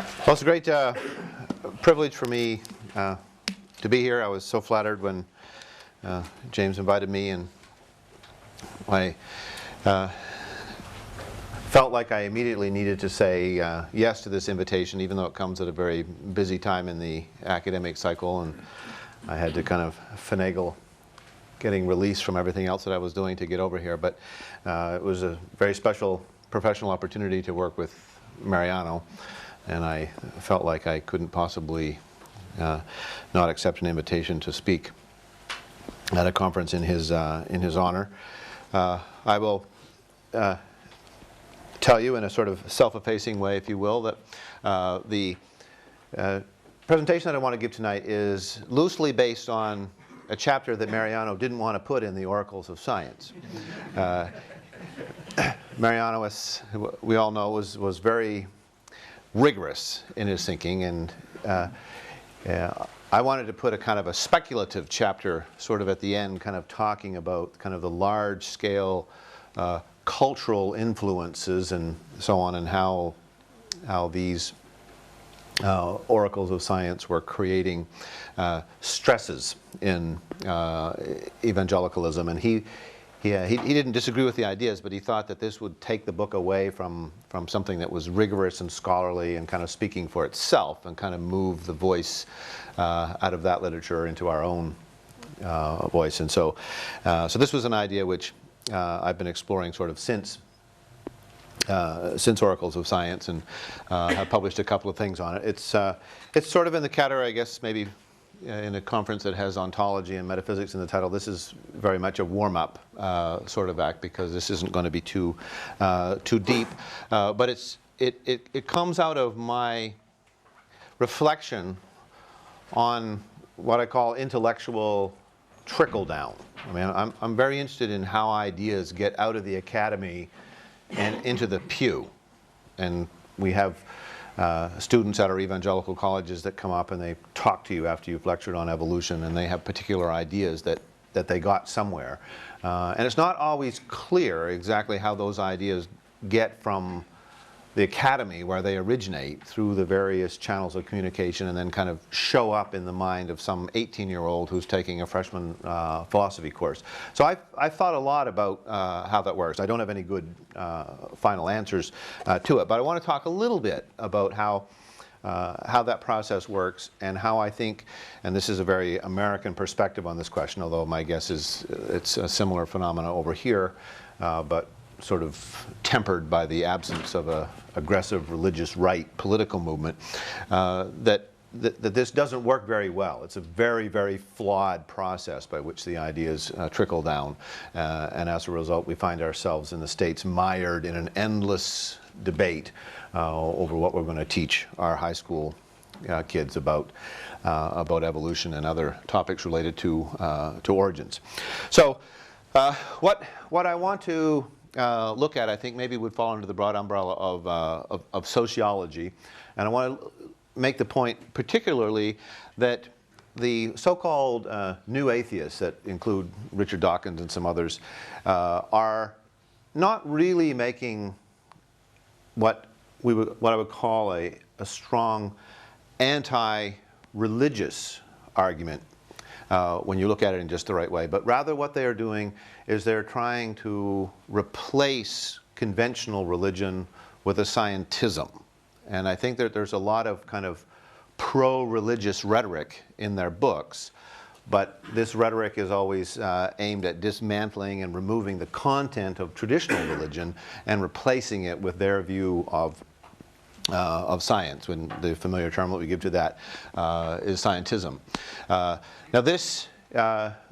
Well, it's a great privilege for me to be here. I was so flattered when James invited me, and I felt like I immediately needed to say yes to this invitation, even though it comes at a very busy time in the academic cycle, and I had to kind of finagle getting release from everything else that I was doing to get over here. But it was a very special professional opportunity to work with Mariano, and I felt like I couldn't possibly not accept an invitation to speak at a conference in his honor. I will tell you in a sort of self-effacing way, if you will, that the presentation that I want to give tonight is loosely based on a chapter that Mariano didn't want to put in the Oracles of Science. Mariano, as we all know, was very rigorous in his thinking, and I wanted to put a kind of a speculative chapter sort of at the end, kind of talking about kind of the large-scale cultural influences and so on, and how these oracles of science were creating stresses in evangelicalism. And he didn't disagree with the ideas, but he thought that this would take the book away from something that was rigorous and scholarly and kind of speaking for itself, and kind of move the voice out of that literature into our own voice. And so this was an idea which I've been exploring sort of since Oracles of Science, and have published a couple of things on it. It's sort of in the category, I guess, maybe in a conference that has ontology and metaphysics in the title. This is very much a warm-up sort of act, because this isn't going to be too deep. But it comes out of my reflection on what I call intellectual trickle down. I mean, I'm very interested in how ideas get out of the academy and into the pew. And we have students at our evangelical colleges that come up and they talk to you after you've lectured on evolution, and they have particular ideas that they got somewhere. And it's not always clear exactly how those ideas get from the academy, where they originate, through the various channels of communication, and then kind of show up in the mind of some 18-year-old who's taking a freshman philosophy course. So I've thought a lot about how that works. I don't have any good final answers to it, but I want to talk a little bit about how that process works, and how I think, and this is a very American perspective on this question, although my guess is it's a similar phenomena over here, but sort of tempered by the absence of a aggressive religious right political movement, that this doesn't work very well. It's a very, very flawed process by which the ideas trickle down, and as a result we find ourselves in the States mired in an endless debate over what we're going to teach our high school kids about evolution and other topics related to origins. So what I want to look at, I think, maybe would fall under the broad umbrella of sociology. And I want to make the point particularly that the so-called new atheists, that include Richard Dawkins and some others, are not really making what I would call a strong anti-religious argument when you look at it in just the right way. But rather what they are doing is they're trying to replace conventional religion with a scientism. And I think that there's a lot of kind of pro-religious rhetoric in their books, but this rhetoric is always aimed at dismantling and removing the content of traditional religion and replacing it with their view of science, when the familiar term that we give to that is scientism. Now this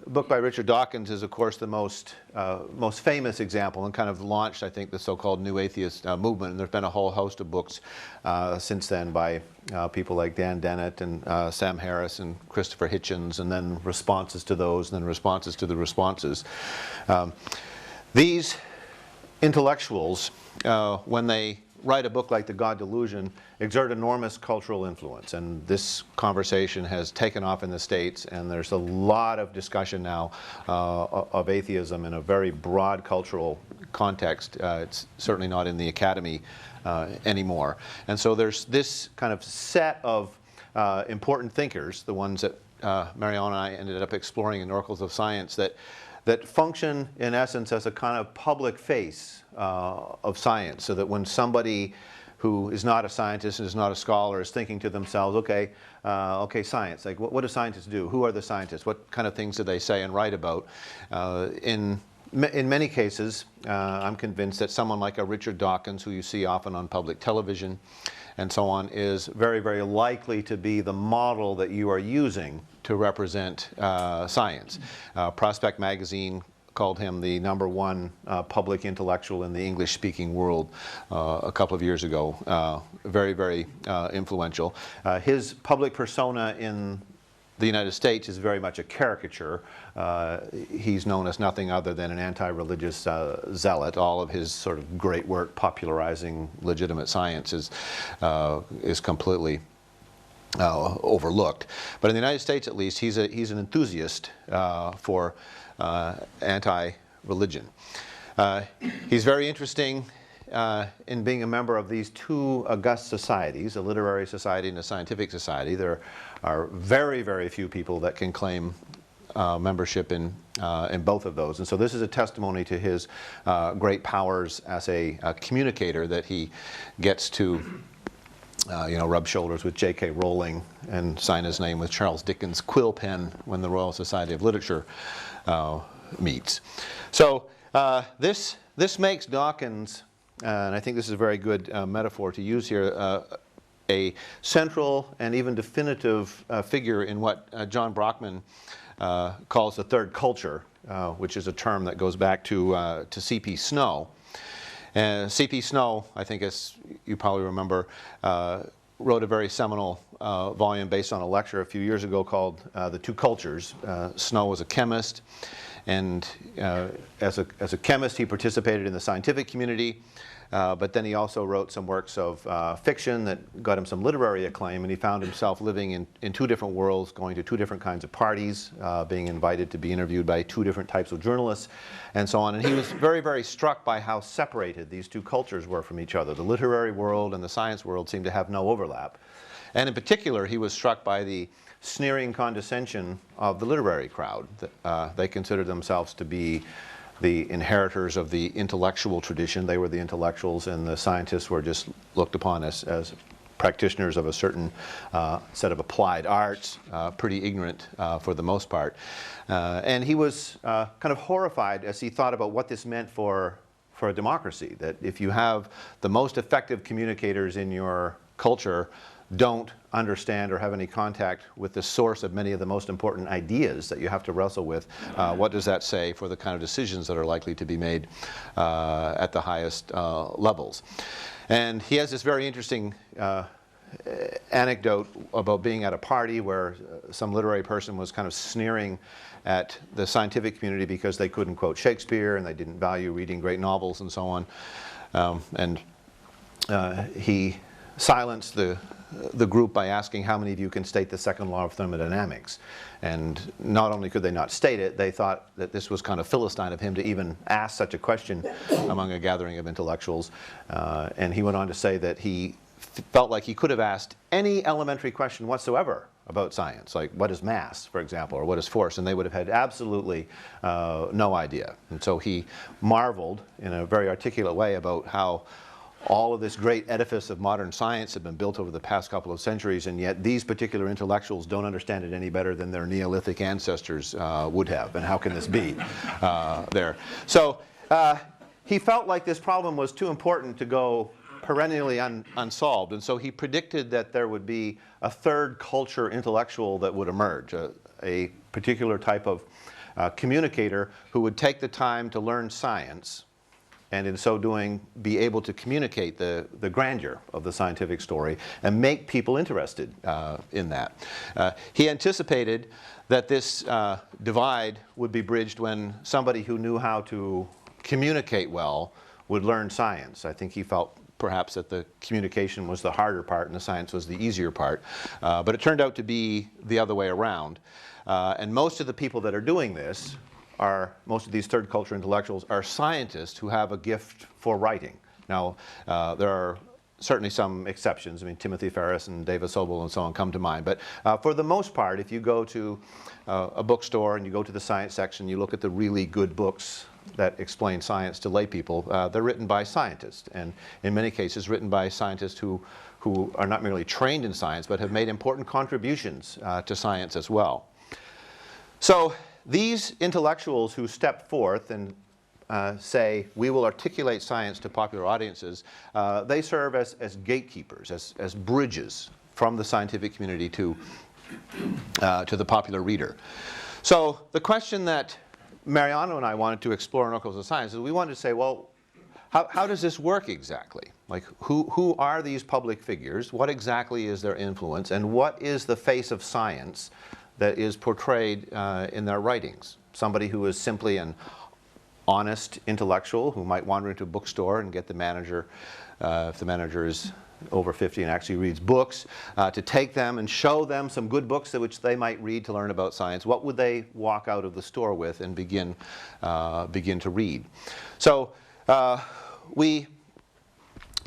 book by Richard Dawkins is, of course, the most famous example, and kind of launched, I think, the so-called New Atheist movement. And there's been a whole host of books since then by people like Dan Dennett and Sam Harris and Christopher Hitchens, and then responses to those, and then responses to the responses. These intellectuals, when they write a book like The God Delusion, exert enormous cultural influence. And this conversation has taken off in the States, and there's a lot of discussion now of atheism in a very broad cultural context. It's certainly not in the academy anymore. And so there's this kind of set of important thinkers, the ones that Mariano and I ended up exploring in Oracles of Science, that function in essence as a kind of public face of science, so that when somebody who is not a scientist and is not a scholar is thinking to themselves, okay, science, like what do scientists do? Who are the scientists? What kind of things do they say and write about? In many cases, I'm convinced that someone like a Richard Dawkins, who you see often on public television and so on, is very, very likely to be the model that you are using to represent science. Prospect magazine called him the #1 public intellectual in the English-speaking world a couple of years ago. Very, very influential. His public persona in the United States is very much a caricature. He's known as nothing other than an anti-religious zealot. All of his sort of great work popularizing legitimate science is completely overlooked. But in the United States, at least, he's an enthusiast for anti-religion. He's very interesting in being a member of these two august societies, a literary society and a scientific society. There are very, very few people that can claim membership in both of those. And so this is a testimony to his great powers as a communicator, that he gets to rub shoulders with J.K. Rowling and sign his name with Charles Dickens' quill pen when the Royal Society of Literature meets. So this makes Dawkins, and I think this is a very good metaphor to use here, a central and even definitive figure in what John Brockman calls the third culture, which is a term that goes back to C.P. Snow. And C.P. Snow, I think, as you probably remember, wrote a very seminal volume based on a lecture a few years ago called The Two Cultures. Snow was a chemist, and as a chemist he participated in the scientific community, but then he also wrote some works of fiction that got him some literary acclaim, and he found himself living in two different worlds, going to two different kinds of parties, being invited to be interviewed by two different types of journalists, and so on. And he was very, very struck by how separated these two cultures were from each other. The literary world and the science world seemed to have no overlap. And in particular, he was struck by the sneering condescension of the literary crowd. They considered themselves to be the inheritors of the intellectual tradition. They were the intellectuals, and the scientists were just looked upon as practitioners of a certain set of applied arts, pretty ignorant for the most part. And he was kind of horrified as he thought about what this meant for a democracy, that if you have the most effective communicators in your culture don't understand or have any contact with the source of many of the most important ideas that you have to wrestle with, what does that say for the kind of decisions that are likely to be made at the highest levels? And he has this very interesting anecdote about being at a party where some literary person was kind of sneering at the scientific community because they couldn't quote Shakespeare and they didn't value reading great novels and so on. And he silenced the group by asking how many of you can state the second law of thermodynamics. And not only could they not state it, they thought that this was kind of Philistine of him to even ask such a question among a gathering of intellectuals. And he went on to say that he felt like he could have asked any elementary question whatsoever about science, like what is mass, for example, or what is force, and they would have had absolutely no idea. And so he marveled in a very articulate way about how all of this great edifice of modern science had been built over the past couple of centuries, and yet these particular intellectuals don't understand it any better than their Neolithic ancestors would have. And how can this be there? So he felt like this problem was too important to go perennially unsolved, and so he predicted that there would be a third culture intellectual that would emerge, a particular type of communicator who would take the time to learn science, and in so doing be able to communicate the grandeur of the scientific story and make people interested in that. He anticipated that this divide would be bridged when somebody who knew how to communicate well would learn science. I think he felt perhaps that the communication was the harder part and the science was the easier part. But it turned out to be the other way around. And most of the people that are doing this most of these third culture intellectuals are scientists who have a gift for writing. Now, there are certainly some exceptions. I mean, Timothy Ferris and David Sobel and so on come to mind. But for the most part, if you go to a bookstore and you go to the science section, you look at the really good books that explain science to lay people, they're written by scientists, and in many cases written by scientists who are not merely trained in science, but have made important contributions to science as well. So these intellectuals who step forth and say, we will articulate science to popular audiences, they serve as gatekeepers, as bridges from the scientific community to the popular reader. So the question that Mariano and I wanted to explore in Oracles of Science is we wanted to say, well, how does this work exactly? Like, who are these public figures? What exactly is their influence? And what is the face of science that is portrayed in their writings? Somebody who is simply an honest intellectual who might wander into a bookstore and get the manager, if the manager is over 50 and actually reads books, to take them and show them some good books which they might read to learn about science. What would they walk out of the store with and begin to read? So we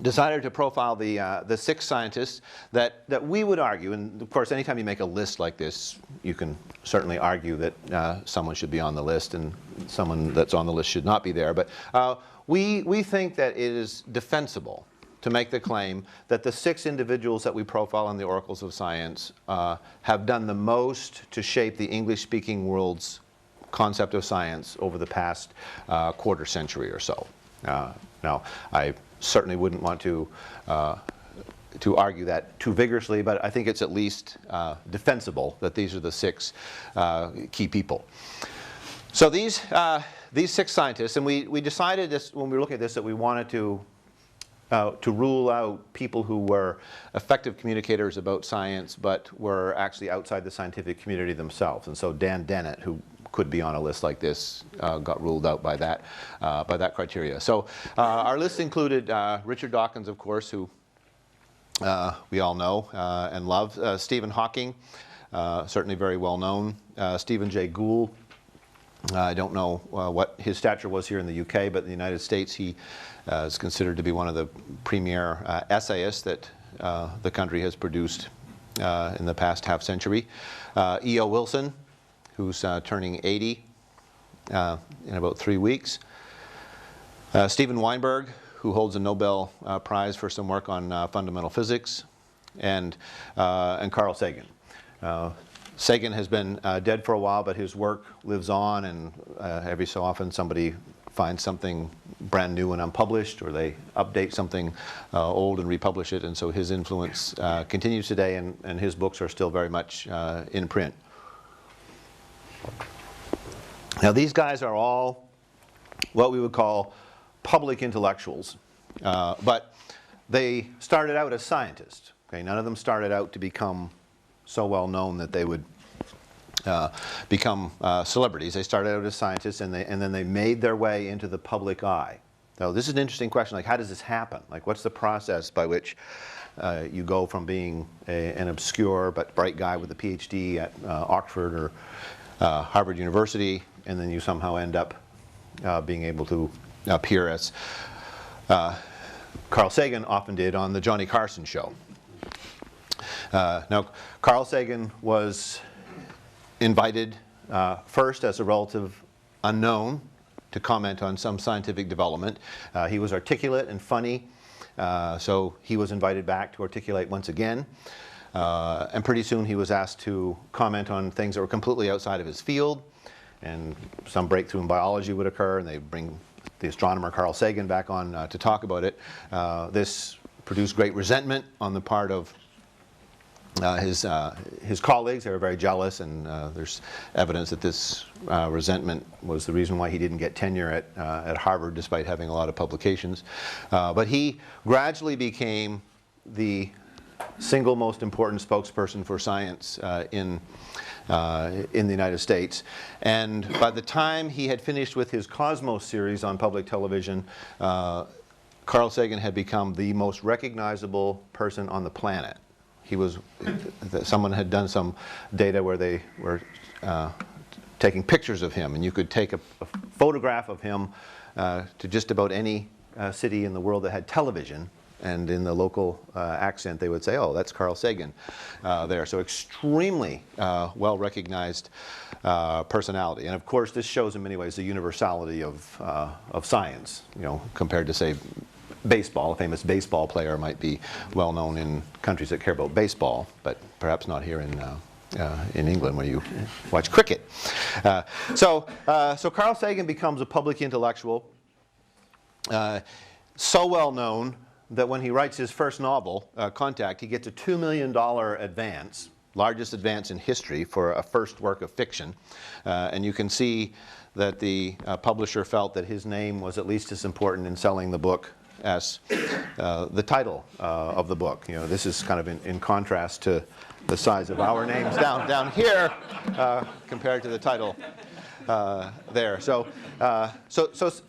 decided to profile the 6 scientists that we would argue, and of course anytime you make a list like this, you can certainly argue that someone should be on the list and someone that's on the list should not be there, but we think that it is defensible to make the claim that the 6 individuals that we profile in the Oracles of Science have done the most to shape the English-speaking world's concept of science over the past quarter century or so. Now, I certainly wouldn't want to argue that too vigorously, but I think it's at least defensible that these are the 6 key people. So these 6 scientists, and we decided this when we were looking at this that we wanted to rule out people who were effective communicators about science but were actually outside the scientific community themselves. And so Dan Dennett, who could be on a list like this, got ruled out by that criteria. So our list included Richard Dawkins, of course, who we all know and love. Stephen Hawking, certainly very well known. Stephen Jay Gould. I don't know what his stature was here in the UK, but in the United States he is considered to be one of the premier essayists that the country has produced in the past half century. E.O. Wilson, who's turning 80 in about 3 weeks. Steven Weinberg, who holds a Nobel Prize for some work on fundamental physics, and Carl Sagan. Sagan has been dead for a while, but his work lives on, and every so often somebody finds something brand new and unpublished, or they update something old and republish it, and so his influence continues today, and his books are still very much in print. Now these guys are all what we would call public intellectuals, but they started out as scientists. Okay? None of them started out to become so well known that they would become celebrities. They started out as scientists, and then they made their way into the public eye. Now this is an interesting question, like how does this happen? Like what's the process by which you go from being an obscure but bright guy with a PhD at Oxford or Harvard University, and then you somehow end up being able to appear as Carl Sagan often did on the Johnny Carson show. Now, Carl Sagan was invited first as a relative unknown to comment on some scientific development. He was articulate and funny, so he was invited back to articulate once again. And pretty soon he was asked to comment on things that were completely outside of his field, and some breakthrough in biology would occur, and they bring the astronomer Carl Sagan back on to talk about it. This produced great resentment on the part of his colleagues. They were very jealous, and there's evidence that this resentment was the reason why he didn't get tenure at Harvard despite having a lot of publications. But he gradually became the single most important spokesperson for science in the United States. And by the time he had finished with his Cosmos series on public television, Carl Sagan had become the most recognizable person on the planet. He was, someone had done some data where they were taking pictures of him, and you could take a photograph of him to just about any city in the world that had television, and in the local accent they would say, oh, that's Carl Sagan there. So extremely well recognized personality. And of course this shows in many ways the universality of science, you know, compared to, say, baseball. A famous baseball player might be well known in countries that care about baseball, but perhaps not here in England where you watch cricket. So Carl Sagan becomes a public intellectual, so well known that when he writes his first novel, Contact, he gets a $2 million advance, largest advance in history for a first work of fiction. And you can see that the publisher felt that his name was at least as important in selling the book as the title of the book. You know, this is kind of in contrast to the size of our names down here compared to the title there. So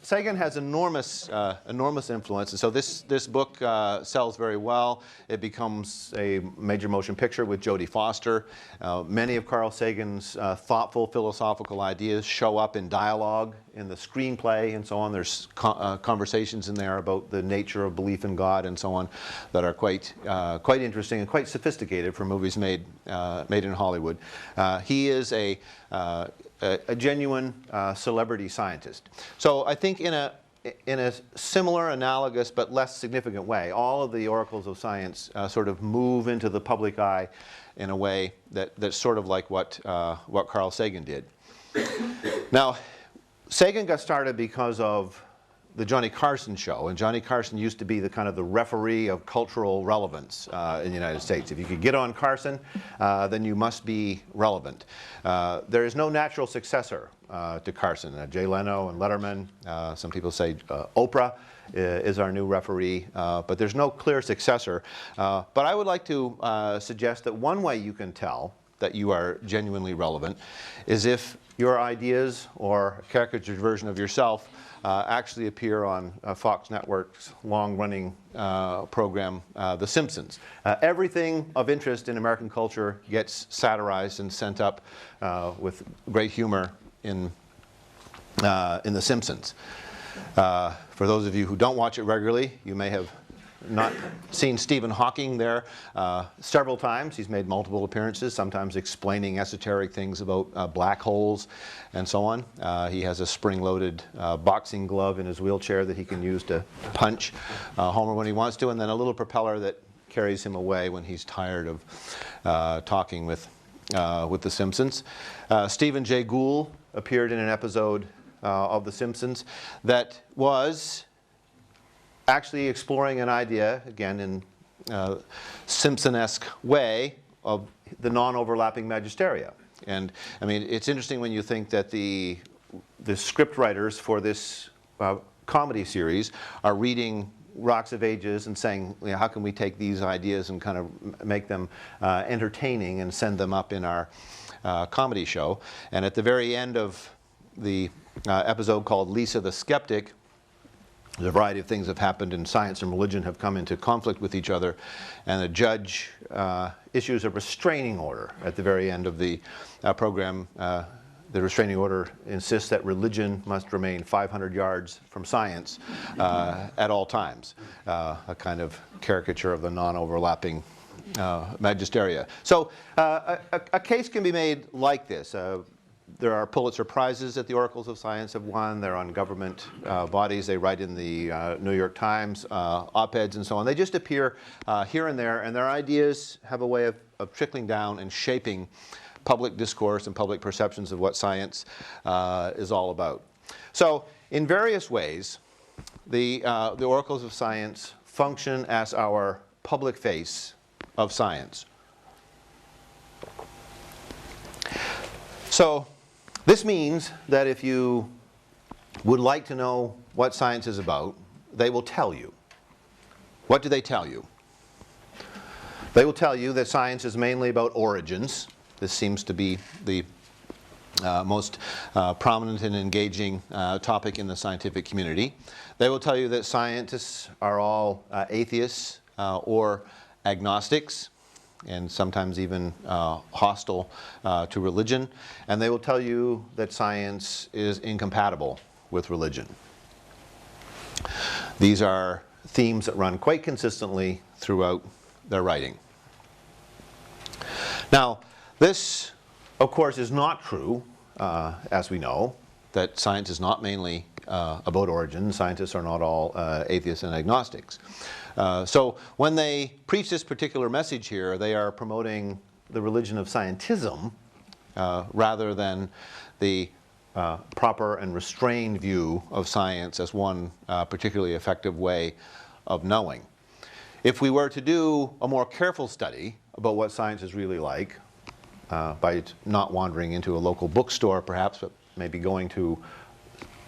Sagan has enormous influence, and so this book sells very well. It becomes a major motion picture with Jodie Foster. Many of Carl Sagan's thoughtful philosophical ideas show up in dialogue in the screenplay and so on. There's conversations in there about the nature of belief in God and so on that are quite interesting and quite sophisticated for movies made in Hollywood. He is a genuine celebrity scientist. So I think in a similar, analogous, but less significant way, all of the oracles of science sort of move into the public eye in a way that's sort of like what Carl Sagan did. Now, Sagan got started because of the Johnny Carson show, and Johnny Carson used to be the kind of the referee of cultural relevance in the United States. If you could get on Carson, then you must be relevant. There is no natural successor to Carson. Jay Leno and Letterman, some people say Oprah is our new referee, but there's no clear successor. But I would like to suggest that one way you can tell that you are genuinely relevant is if your ideas or a caricatured version of yourself actually appear on Fox Network's long-running program, The Simpsons. Everything of interest in American culture gets satirized and sent up with great humor in The Simpsons. For those of you who don't watch it regularly, you may have not seen Stephen Hawking there several times. He's made multiple appearances, sometimes explaining esoteric things about black holes and so on. He has a spring-loaded boxing glove in his wheelchair that he can use to punch Homer when he wants to, and then a little propeller that carries him away when he's tired of talking with The Simpsons. Stephen Jay Gould appeared in an episode of The Simpsons that was actually exploring an idea, again in Simpson-esque way, of the non-overlapping magisteria. And I mean, it's interesting when you think that the script writers for this comedy series are reading Rocks of Ages and saying, you know, how can we take these ideas and kind of make them entertaining and send them up in our comedy show. And at the very end of the episode called Lisa the Skeptic, a variety of things have happened, and science and religion have come into conflict with each other, and the judge issues a restraining order at the very end of the program. The restraining order insists that religion must remain 500 yards from science at all times, a kind of caricature of the non-overlapping magisteria. So a case can be made like this. There are Pulitzer Prizes that the oracles of science have won. They're on government bodies. They write in the New York Times, op-eds and so on. They just appear here and there, and their ideas have a way of trickling down and shaping public discourse and public perceptions of what science is all about. So in various ways, the oracles of science function as our public face of science. So this means that if you would like to know what science is about, they will tell you. What do they tell you? They will tell you that science is mainly about origins. This seems to be the most prominent and engaging topic in the scientific community. They will tell you that scientists are all atheists or agnostics. and sometimes even hostile to religion, and they will tell you that science is incompatible with religion. These are themes that run quite consistently throughout their writing. Now, this, of course, is not true, as we know, that science is not mainly about origin. Scientists are not all atheists and agnostics. So when they preach this particular message here, they are promoting the religion of scientism rather than the proper and restrained view of science as one particularly effective way of knowing. If we were to do a more careful study about what science is really like, by not wandering into a local bookstore perhaps, but maybe going to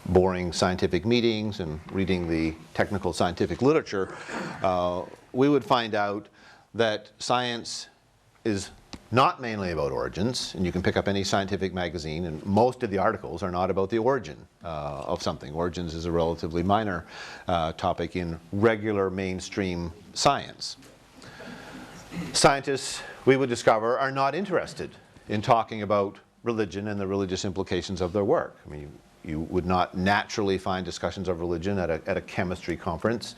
boring scientific meetings and reading the technical scientific literature, we would find out that science is not mainly about origins, and you can pick up any scientific magazine, and most of the articles are not about the origin of something. Origins is a relatively minor topic in regular mainstream science. Scientists, we would discover, are not interested in talking about religion and the religious implications of their work. I mean, you would not naturally find discussions of religion at a chemistry conference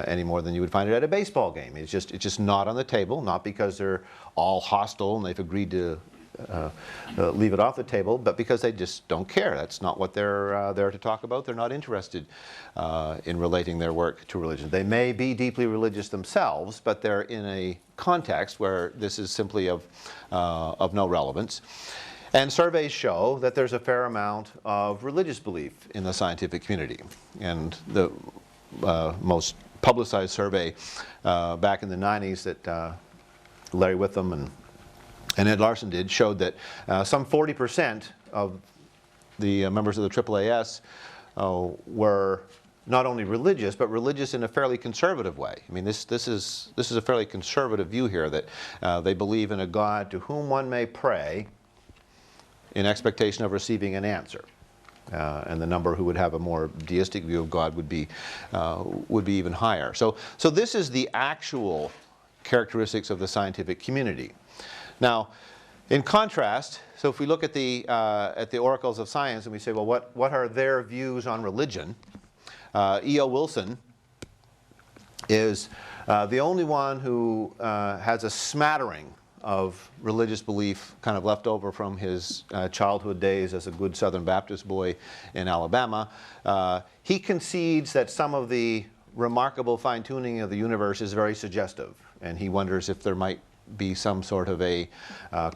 any more than you would find it at a baseball game. It's just not on the table, not because they're all hostile and they've agreed to leave it off the table, but because they just don't care. That's not what they're there to talk about. They're not interested in relating their work to religion. They may be deeply religious themselves, but they're in a context where this is simply of no relevance. And surveys show that there's a fair amount of religious belief in the scientific community. And the most publicized survey back in the 90s that Larry Witham and Ed Larson did showed that some 40% of the members of the AAAS were not only religious, but religious in a fairly conservative way. I mean, this is a fairly conservative view here, that they believe in a God to whom one may pray in expectation of receiving an answer. And the number who would have a more deistic view of God would be even higher. So this is the actual characteristics of the scientific community. Now, in contrast, so if we look at the oracles of science and we say, well, what are their views on religion? E.O. Wilson is the only one who has a smattering of religious belief kind of left over from his childhood days as a good Southern Baptist boy in Alabama. He concedes that some of the remarkable fine-tuning of the universe is very suggestive, and he wonders if there might be some sort of a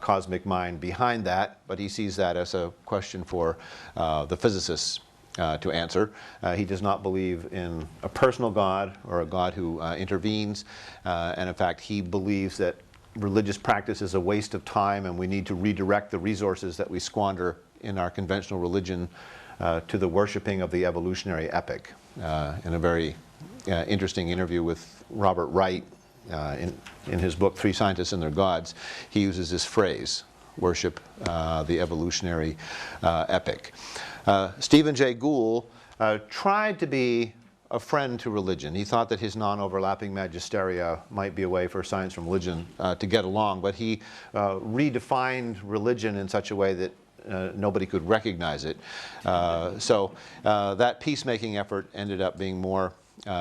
cosmic mind behind that, but he sees that as a question for the physicists to answer. He does not believe in a personal God or a God who intervenes, and in fact he believes that religious practice is a waste of time and we need to redirect the resources that we squander in our conventional religion to the worshiping of the evolutionary epic. In a very interesting interview with Robert Wright in his book Three Scientists and Their Gods, he uses this phrase, worship the evolutionary epic. Stephen Jay Gould tried to be a friend to religion. He thought that his non-overlapping magisteria might be a way for science and religion to get along, but he redefined religion in such a way that nobody could recognize it. So that peacemaking effort ended up being more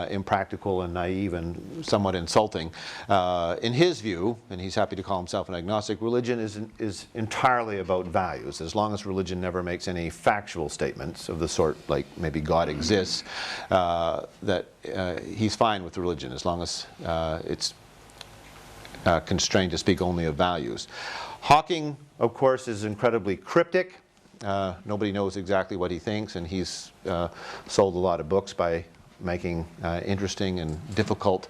impractical and naive and somewhat insulting. In his view, and he's happy to call himself an agnostic, religion is entirely about values. As long as religion never makes any factual statements of the sort like maybe God exists, that he's fine with religion as long as it's constrained to speak only of values. Hawking, of course, is incredibly cryptic. Nobody knows exactly what he thinks, and he's sold a lot of books by making interesting and difficult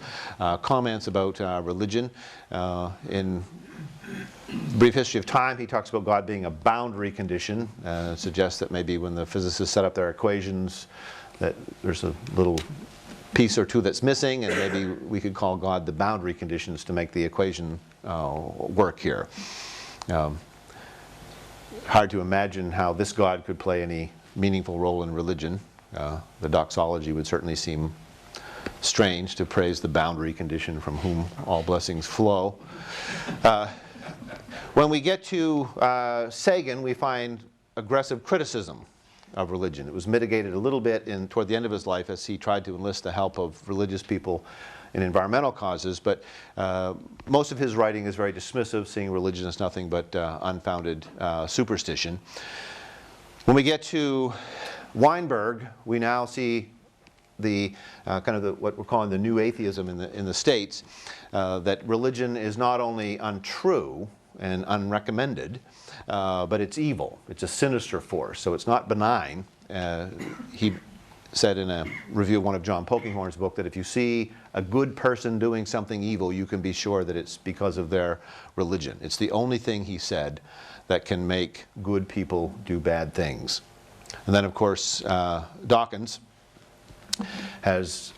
comments about religion. In Brief History of Time, he talks about God being a boundary condition, suggests that maybe when the physicists set up their equations that there's a little piece or two that's missing, and maybe we could call God the boundary conditions to make the equation work here. Hard to imagine how this God could play any meaningful role in religion. The doxology would certainly seem strange to praise the boundary condition from whom all blessings flow. When we get to Sagan, we find aggressive criticism of religion. It was mitigated a little bit toward the end of his life as he tried to enlist the help of religious people in environmental causes, but most of his writing is very dismissive, seeing religion as nothing but unfounded superstition. When we get to Weinberg, we now see the what we're calling the new atheism in the States, that religion is not only untrue and unrecommended, but it's evil. It's a sinister force, so it's not benign. He said in a review of one of John Polkinghorne's book that if you see a good person doing something evil, you can be sure that it's because of their religion. It's the only thing, he said, that can make good people do bad things. And then, of course, Dawkins has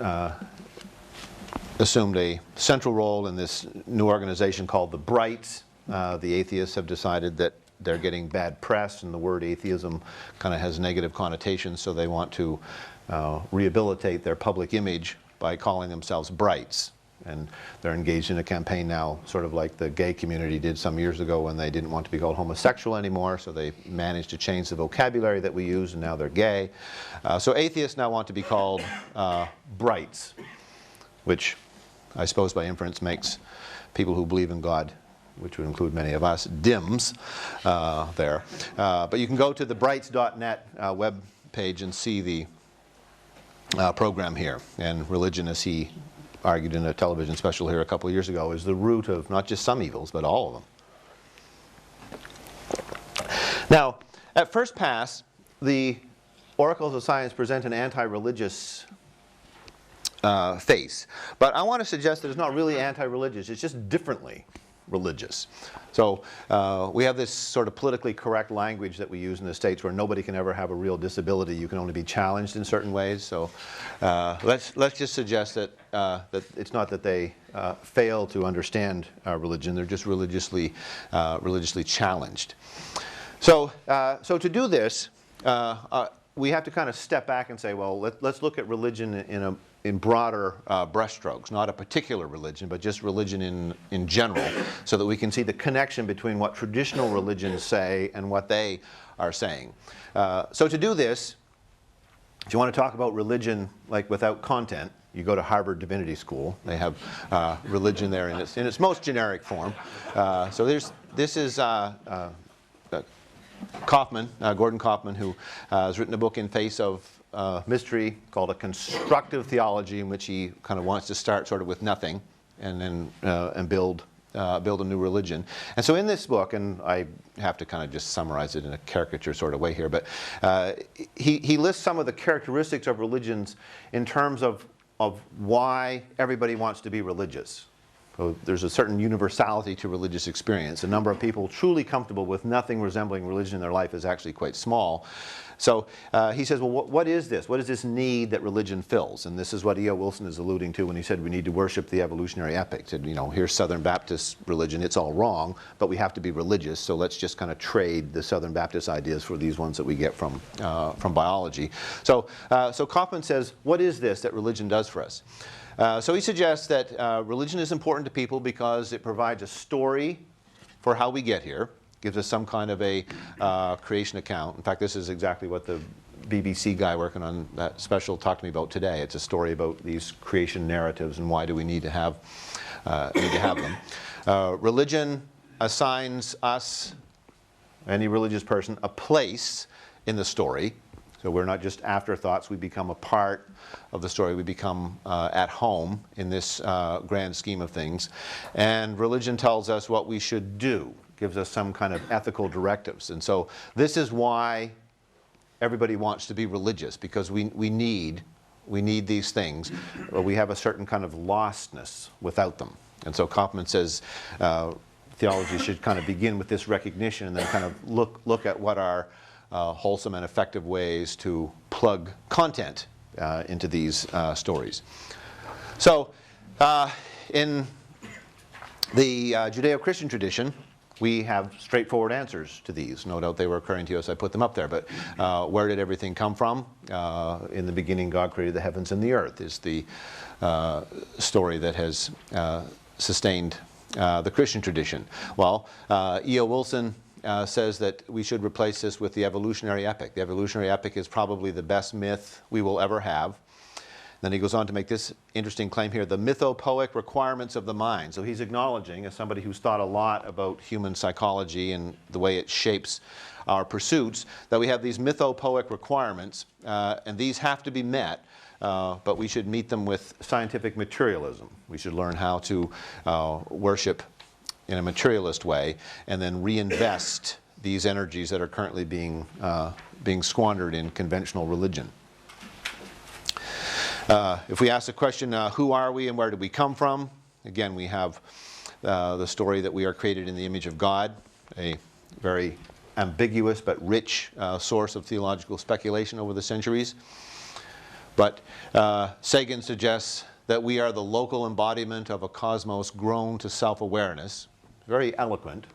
assumed a central role in this new organization called the Brights. The atheists have decided that they're getting bad press, and the word atheism kind of has negative connotations, so they want to rehabilitate their public image by calling themselves Brights. And they're engaged in a campaign now, sort of like the gay community did some years ago when they didn't want to be called homosexual anymore, so they managed to change the vocabulary that we use, and now they're gay. So atheists now want to be called Brights, which I suppose by inference makes people who believe in God, which would include many of us, dims there. But you can go to the brights.net web page and see the program here. And religion, as he argued in a television special here a couple of years ago, is the root of not just some evils, but all of them. Now, at first pass, the oracles of science present an anti-religious face. But I want to suggest that it's not really anti-religious, it's just differently religious. So we have this sort of politically correct language that we use in the States where nobody can ever have a real disability. You can only be challenged in certain ways. So let's just suggest that, that it's not that they fail to understand religion. They're just religiously challenged. So to do this, we have to kind of step back and say, well, let's look at religion in broader brushstrokes, not a particular religion, but just religion in general, so that we can see the connection between what traditional religions say and what they are saying. So to do this, if you want to talk about religion like without content, you go to Harvard Divinity School. They have religion there in its most generic form. So this is Kaufman, Gordon Kaufman, who has written a book in face of mystery called A Constructive Theology, in which he kind of wants to start sort of with nothing and then and build a new religion. And so in this book, and I have to kind of just summarize it in a caricature sort of way here, but he lists some of the characteristics of religions in terms of why everybody wants to be religious. So there's a certain universality to religious experience. The number of people truly comfortable with nothing resembling religion in their life is actually quite small. So he says, well, what is this? What is this need that religion fills? And this is what E.O. Wilson is alluding to when he said we need to worship the evolutionary epic. He said, you know, here's Southern Baptist religion. It's all wrong, but we have to be religious, so let's just kind of trade the Southern Baptist ideas for these ones that we get from biology. So Kaufman says, what is this that religion does for us? So he suggests that religion is important to people because it provides a story for how we get here, gives us some kind of a creation account. In fact, this is exactly what the BBC guy working on that special talked to me about today. It's a story about these creation narratives and why do we need to have them. Religion assigns us, any religious person, a place in the story. So we're not just afterthoughts, we become a part of the story. We become at home in this grand scheme of things. And religion tells us what we should do, gives us some kind of ethical directives. And so this is why everybody wants to be religious, because we need these things. We have a certain kind of lostness without them. And so Kaufman says theology should kind of begin with this recognition and then kind of look at what are wholesome and effective ways to plug content into these stories. So in the Judeo-Christian tradition, We have straightforward answers to these. No doubt they were occurring to you as I put them up there. But where did everything come from? In the beginning, God created the heavens and the earth is the story that has sustained the Christian tradition. Well, E.O. Wilson says that we should replace this with the evolutionary epic. The evolutionary epic is probably the best myth we will ever have. Then he goes on to make this interesting claim here, the mythopoeic requirements of the mind. So he's acknowledging, as somebody who's thought a lot about human psychology and the way it shapes our pursuits, that we have these mythopoeic requirements, and these have to be met, but we should meet them with scientific materialism. We should learn how to worship in a materialist way, and then reinvest these energies that are currently being squandered in conventional religion. If we ask the question, who are we and where did we come from? Again, we have the story that we are created in the image of God, a very ambiguous but rich source of theological speculation over the centuries. But Sagan suggests that we are the local embodiment of a cosmos grown to self-awareness. Very eloquent,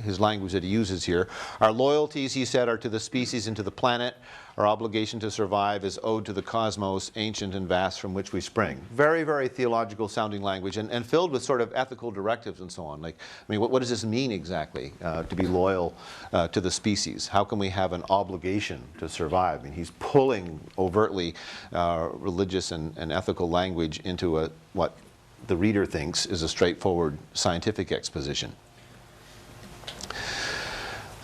his language that he uses here. Our loyalties, he said, are to the species and to the planet. Our obligation to survive is owed to the cosmos, ancient and vast, from which we spring. Very, very theological sounding language, and filled with sort of ethical directives and so on. Like, I mean, what does this mean exactly, to be loyal to the species? How can we have an obligation to survive? I mean, he's pulling overtly religious and ethical language into what the reader thinks is a straightforward scientific exposition.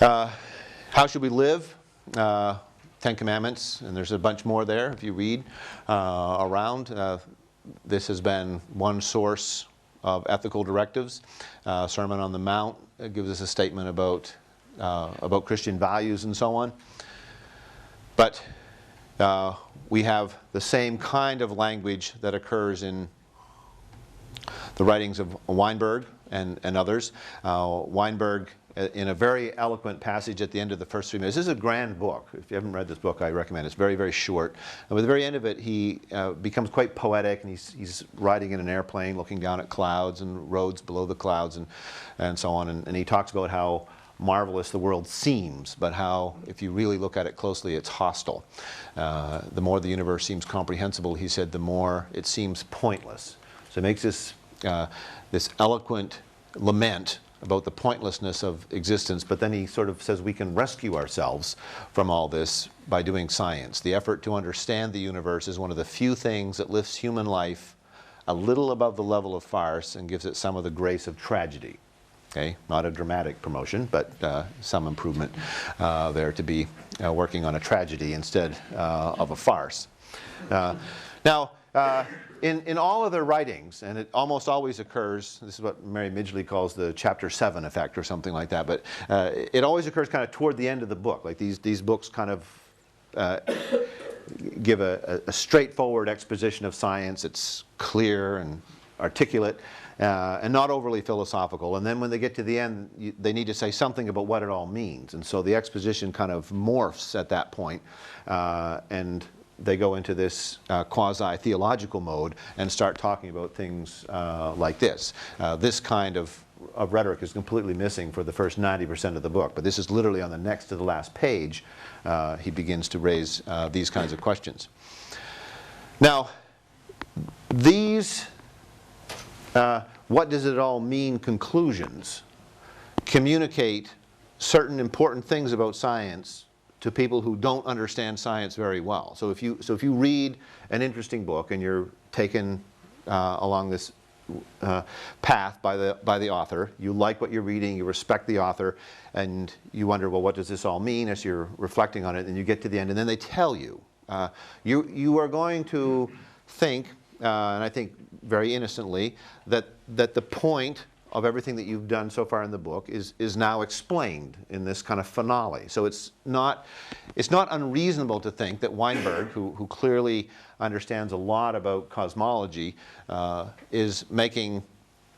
How should we live? 10 Commandments, and there's a bunch more there if you read around. This has been one source of ethical directives. Sermon on the Mount gives us a statement about Christian values and so on. But we have the same kind of language that occurs in the writings of Weinberg and others. Weinberg, in a very eloquent passage at the end of the first 3 minutes. This is a grand book. If you haven't read this book, I recommend it. It's very, very short. And at the very end of it, he becomes quite poetic, and he's riding in an airplane, looking down at clouds and roads below the clouds and so on. And he talks about how marvelous the world seems, but how, if you really look at it closely, it's hostile. The more the universe seems comprehensible, he said, the more it seems pointless. So he makes this eloquent lament about the pointlessness of existence, but then he sort of says we can rescue ourselves from all this by doing science. The effort to understand the universe is one of the few things that lifts human life a little above the level of farce and gives it some of the grace of tragedy. Okay? Not a dramatic promotion, but some improvement there to be working on a tragedy instead of a farce. Now, in all of their writings, and it almost always occurs, this is what Mary Midgley calls the chapter 7 effect or something like that, but it always occurs kind of toward the end of the book. Like these books kind of give a straightforward exposition of science. It's clear and articulate and not overly philosophical. And then when they get to the end, they need to say something about what it all means. And so the exposition kind of morphs at that point, and they go into this quasi-theological mode and start talking about things like this. This kind of rhetoric is completely missing for the first 90% of the book, but this is literally on the next to the last page. He begins to raise these kinds of questions. Now, these what does it all mean conclusions communicate certain important things about science to people who don't understand science very well. So if you read an interesting book and you're taken along this path by the author, you like what you're reading, you respect the author, and you wonder, well, what does this all mean as you're reflecting on it, and you get to the end, and then they tell you. You are going to think, and I think very innocently, that the point of everything that you've done so far in the book is now explained in this kind of finale. So it's not unreasonable to think that Weinberg, who clearly understands a lot about cosmology, is making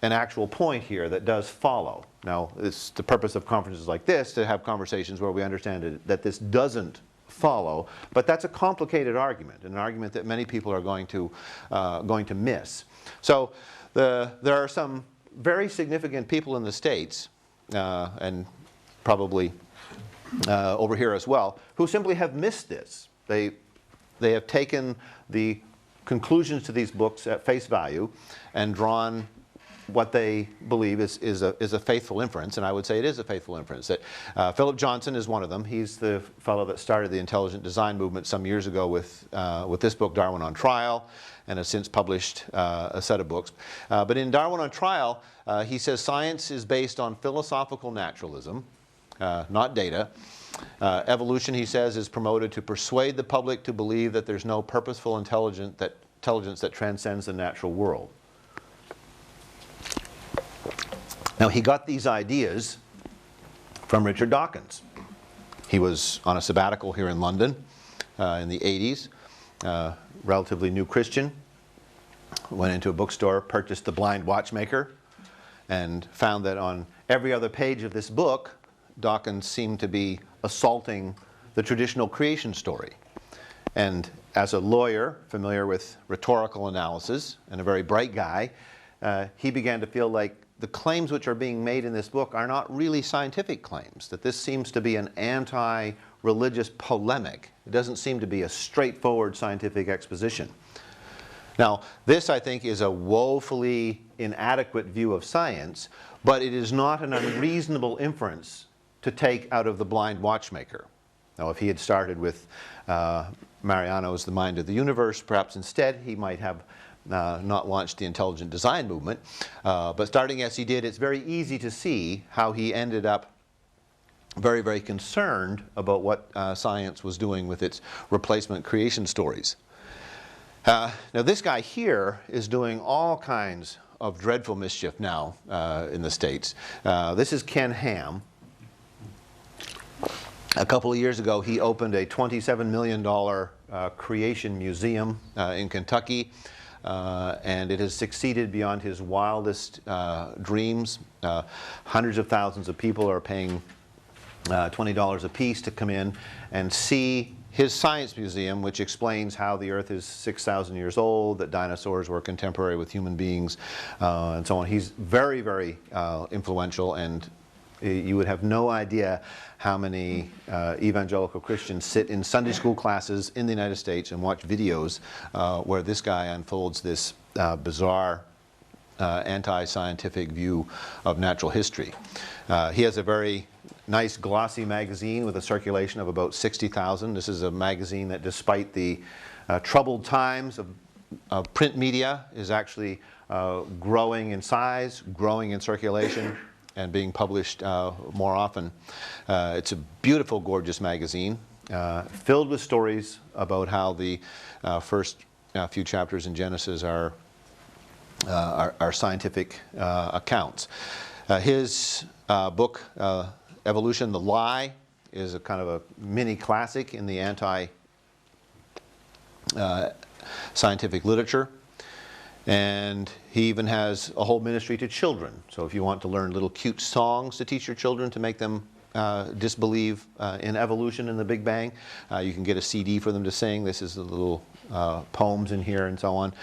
an actual point here that does follow. Now, it's the purpose of conferences like this to have conversations where we understand that this doesn't follow, but that's a complicated argument, an argument that many people are going to miss. So there are some very significant people in the States and probably over here as well, who simply have missed this. They have taken the conclusions to these books at face value and drawn what they believe is a faithful inference, and I would say it is a faithful inference. That Philip Johnson is one of them. He's the fellow that started the intelligent design movement some years ago with this book, Darwin on Trial, and has since published a set of books. But in Darwin on Trial, he says science is based on philosophical naturalism, not data. Evolution, he says, is promoted to persuade the public to believe that there's no purposeful intelligence that transcends the natural world. Now, he got these ideas from Richard Dawkins. He was on a sabbatical here in London in the 80s, relatively new Christian, went into a bookstore, purchased The Blind Watchmaker, and found that on every other page of this book, Dawkins seemed to be assaulting the traditional creation story. And as a lawyer, familiar with rhetorical analysis, and a very bright guy, he began to feel like the claims which are being made in this book are not really scientific claims, that this seems to be an anti-religious polemic. It doesn't seem to be a straightforward scientific exposition. Now, this, I think, is a woefully inadequate view of science, but it is not an unreasonable inference to take out of The Blind Watchmaker. Now, if he had started with Mariano's The Mind of the Universe, perhaps instead he might have not launched the intelligent design movement. But starting as he did, it's very easy to see how he ended up very, very concerned about what science was doing with its replacement creation stories. Now, this guy here is doing all kinds of dreadful mischief now in the States. This is Ken Ham. A couple of years ago, he opened a $27 million creation museum in Kentucky. And it has succeeded beyond his wildest dreams. Hundreds of thousands of people are paying $20 a piece to come in and see his science museum, which explains how the Earth is 6,000 years old, that dinosaurs were contemporary with human beings, and so on. He's very, very influential, and you would have no idea how many evangelical Christians sit in Sunday school classes in the United States and watch videos where this guy unfolds this bizarre anti-scientific view of natural history. He has a very nice glossy magazine with a circulation of about 60,000. This is a magazine that, despite the troubled times of print media, is actually growing in size, growing in circulation, and being published more often. It's a beautiful, gorgeous magazine filled with stories about how the first few chapters in Genesis are scientific accounts. His book, Evolution, The Lie, is a kind of a mini classic in the anti-scientific literature. And he even has a whole ministry to children. So if you want to learn little cute songs to teach your children to make them disbelieve in evolution and the Big Bang, you can get a CD for them to sing. This is the little poems in here and so on,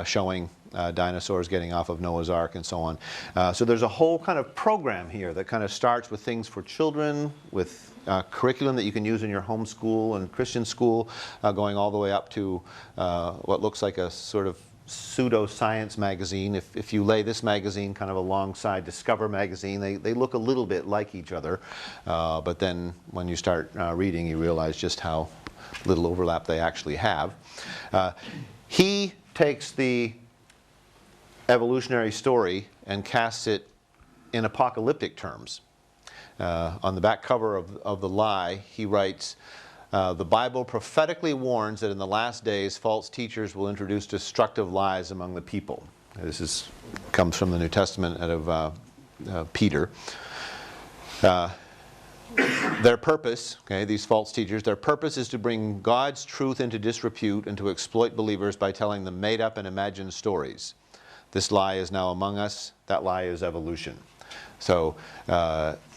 showing dinosaurs getting off of Noah's Ark and so on. So there's a whole kind of program here that kind of starts with things for children, with curriculum that you can use in your home school and Christian school, going all the way up to what looks like a sort of pseudo-science magazine. If you lay this magazine kind of alongside Discover magazine, they look a little bit like each other, but then when you start reading, you realize just how little overlap they actually have. He takes the evolutionary story and casts it in apocalyptic terms. On the back cover of The Lie, he writes, the Bible prophetically warns that in the last days false teachers will introduce destructive lies among the people. This comes from the New Testament out of Peter. Their purpose, these false teachers, their purpose is to bring God's truth into disrepute and to exploit believers by telling them made-up and imagined stories. This lie is now among us. That lie is evolution. So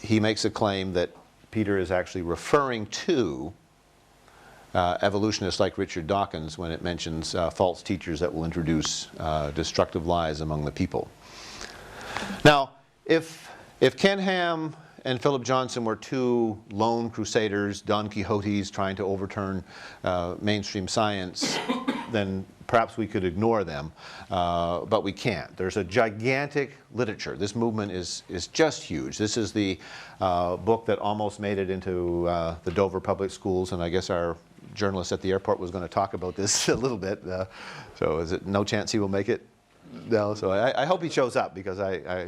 he makes a claim that Peter is actually referring to evolutionists like Richard Dawkins when it mentions false teachers that will introduce destructive lies among the people. Now, if If Ken Ham and Philip Johnson were two lone crusaders, Don Quixotes trying to overturn mainstream science, then perhaps we could ignore them, but we can't. There's a gigantic literature. This movement is just huge. This is the book that almost made it into the Dover public schools, and I guess our journalist at the airport was going to talk about this a little bit. So is it no chance he will make it? No, so I hope he shows up, because I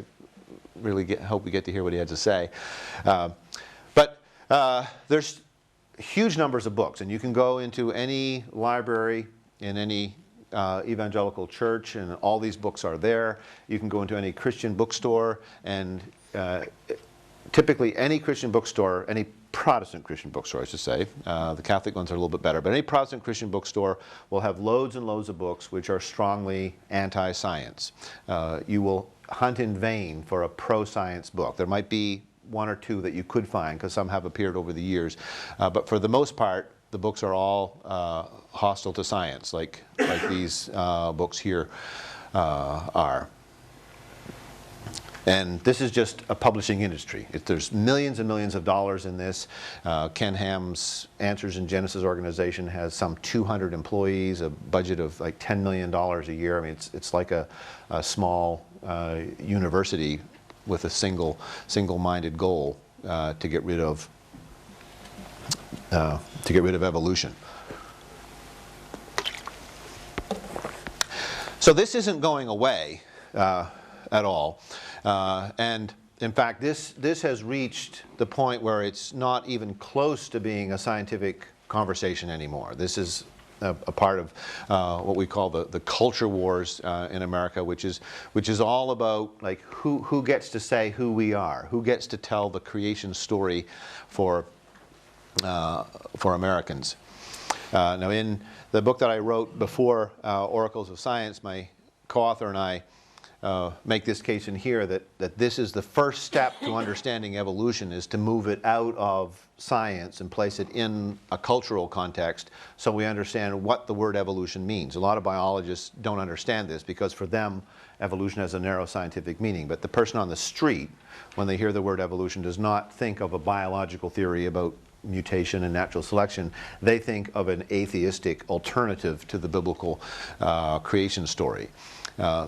really hope we get to hear what he had to say. But there's huge numbers of books, and you can go into any library in any evangelical church, and all these books are there. You can go into any Christian bookstore, and typically any Christian bookstore, any Protestant Christian bookstore, I should say. The Catholic ones are a little bit better, but any Protestant Christian bookstore will have loads and loads of books which are strongly anti-science. You will hunt in vain for a pro-science book. There might be one or two that you could find, because some have appeared over the years, but for the most part, the books are all hostile to science, like these books here are. And this is just a publishing industry. There's millions and millions of dollars in this. Ken Ham's Answers in Genesis organization has some 200 employees, a budget of like $10 million a year. I mean, it's like a small university with a single-minded goal to get rid of evolution. So this isn't going away at all. And in fact, this has reached the point where it's not even close to being a scientific conversation anymore. This is a part of what we call the culture wars in America, which is all about like who gets to say who we are, who gets to tell the creation story for Americans. Now, in the book that I wrote before, Oracles of Science, my co-author and I make this case in here that this is the first step to understanding evolution, is to move it out of science and place it in a cultural context, so we understand what the word evolution means. A lot of biologists don't understand this, because for them evolution has a narrow scientific meaning, but the person on the street, when they hear the word evolution, does not think of a biological theory about mutation and natural selection. They think of an atheistic alternative to the biblical creation story.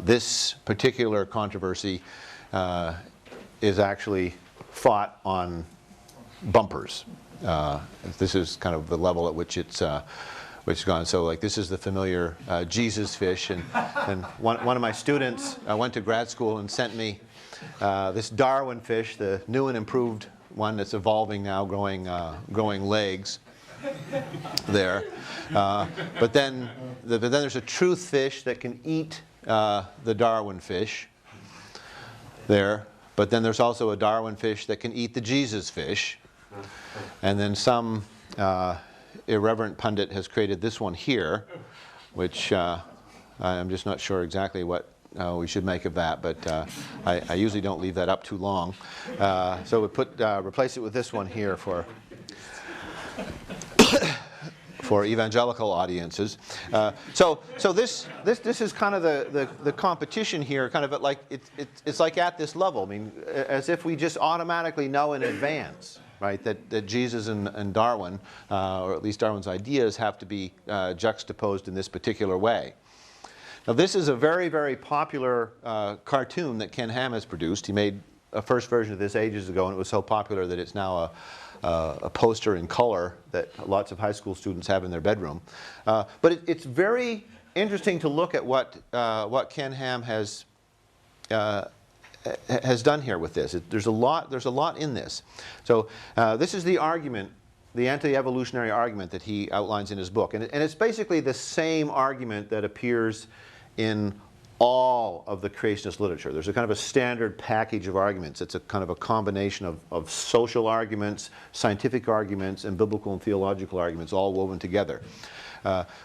This particular controversy is actually fought on bumpers. This is kind of the level at which it's gone. So like, this is the familiar Jesus fish, and one of my students went to grad school and sent me this Darwin fish, the new and improved one that's evolving now, growing legs there. But then there's a truth fish that can eat the Darwin fish there. But then there's also a Darwin fish that can eat the Jesus fish. And then some irreverent pundit has created this one here, which I'm just not sure exactly what we should make of that, but I usually don't leave that up too long. So we replace it with this one here for evangelical audiences. So this is kind of the competition here, kind of like it's like at this level. I mean, as if we just automatically know in advance, right, that Jesus and Darwin, or at least Darwin's ideas, have to be juxtaposed in this particular way. Now, this is a very, very popular cartoon that Ken Ham has produced. He made a first version of this ages ago, and it was so popular that it's now a poster in color that lots of high school students have in their bedroom. But it's very interesting to look at what Ken Ham has done here with this. There's a lot in this. So this is the argument, the anti-evolutionary argument that he outlines in his book, and it's basically the same argument that appears in all of the creationist literature. There's a kind of a standard package of arguments. It's a kind of a combination of social arguments, scientific arguments, and biblical and theological arguments all woven together.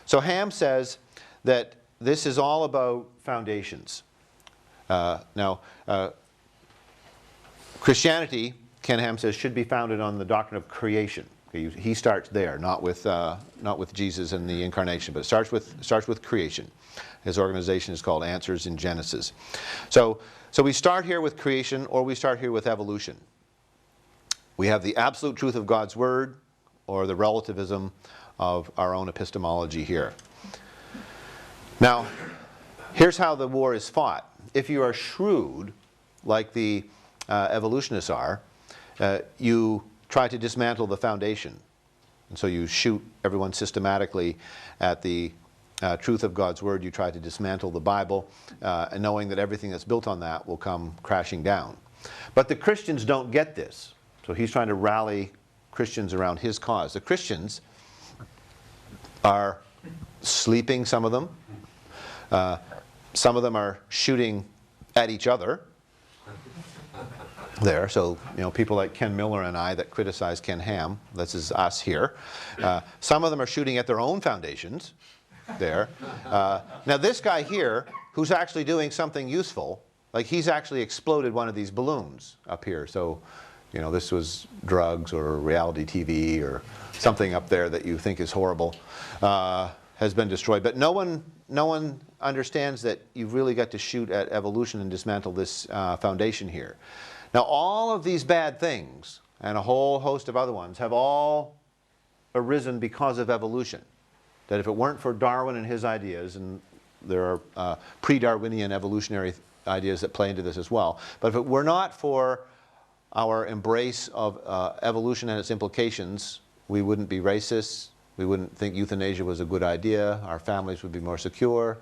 So Ham says that this is all about foundations. Now, Christianity, Ken Ham says, should be founded on the doctrine of creation. He starts there, not with Jesus and the incarnation, but it starts with creation. His organization is called Answers in Genesis. So we start here with creation, or we start here with evolution. We have the absolute truth of God's Word, or the relativism of our own epistemology here. Now, here's how the war is fought. If you are shrewd, like the evolutionists are, you try to dismantle the foundation. And so you shoot everyone systematically at the truth of God's Word. You try to dismantle the Bible, and knowing that everything that's built on that will come crashing down. But the Christians don't get this. So he's trying to rally Christians around his cause. The Christians are sleeping, some of them. Some of them are shooting at each other there. So, people like Ken Miller and I that criticize Ken Ham, this is us here. Some of them are shooting at their own foundations there. Now this guy here, who's actually doing something useful, like he's actually exploded one of these balloons up here. So, this was drugs or reality TV or something up there that you think is horrible, has been destroyed. But no one understands that you've really got to shoot at evolution and dismantle this foundation here. Now all of these bad things, and a whole host of other ones, have all arisen because of evolution. That if it weren't for Darwin and his ideas, and there are pre-Darwinian evolutionary ideas that play into this as well, but if it were not for our embrace of evolution and its implications, we wouldn't be racists, we wouldn't think euthanasia was a good idea, our families would be more secure,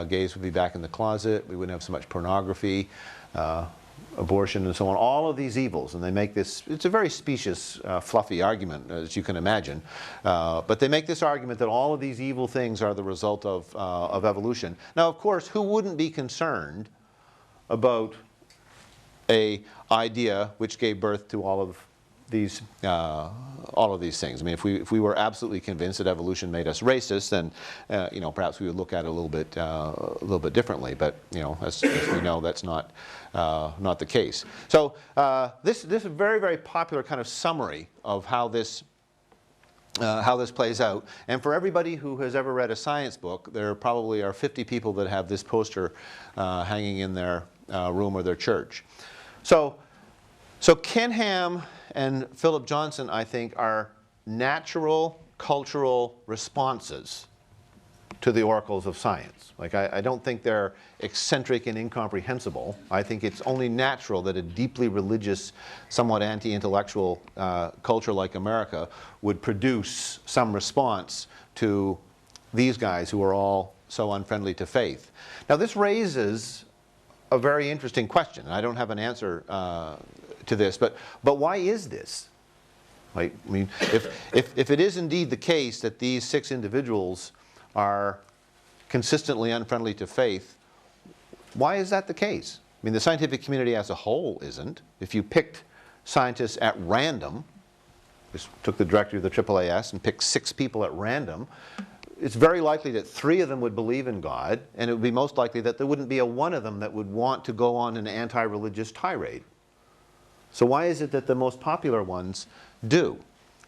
gays would be back in the closet, we wouldn't have so much pornography, abortion and so on, all of these evils. And they make this, it's a very specious, fluffy argument, as you can imagine, but they make this argument that all of these evil things are the result of evolution. Now of course, who wouldn't be concerned about an idea which gave birth to all of these things? I mean, if we were absolutely convinced that evolution made us racist, then perhaps we would look at it a little bit differently. But as we know, that's not the case. So this is a very, very popular kind of summary of how this plays out. And for everybody who has ever read a science book, there probably are 50 people that have this poster hanging in their room or their church. So Ken Ham and Philip Johnson, I think, are natural cultural responses to the oracles of science. Like, I don't think they're eccentric and incomprehensible. I think it's only natural that a deeply religious, somewhat anti-intellectual culture like America would produce some response to these guys who are all so unfriendly to faith. Now this raises a very interesting question. I don't have an answer to this, but why is this? Like, I mean, if it is indeed the case that these 6 individuals are consistently unfriendly to faith, why is that the case? I mean, the scientific community as a whole isn't. If you picked scientists at random, just took the director of the AAAS and picked 6 people at random, it's very likely that 3 of them would believe in God, and it would be most likely that there wouldn't be a one of them that would want to go on an anti-religious tirade. So why is it that the most popular ones do?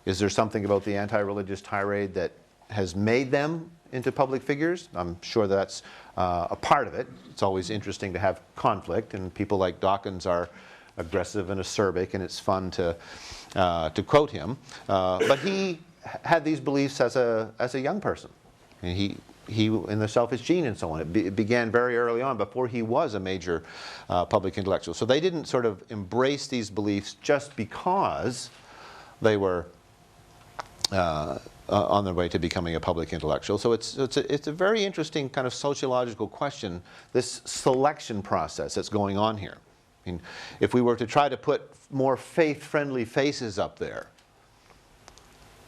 Is there something about the anti-religious tirade that has made them into public figures? I'm sure that's a part of it. It's always interesting to have conflict, and people like Dawkins are aggressive and acerbic, and it's fun to quote him. But he had these beliefs as a young person. And he in the selfish gene and so on. It began very early on, before he was a major public intellectual. So they didn't sort of embrace these beliefs just because they were on their way to becoming a public intellectual. So it's a very interesting kind of sociological question, this selection process that's going on here. I mean, if we were to try to put more faith-friendly faces up there,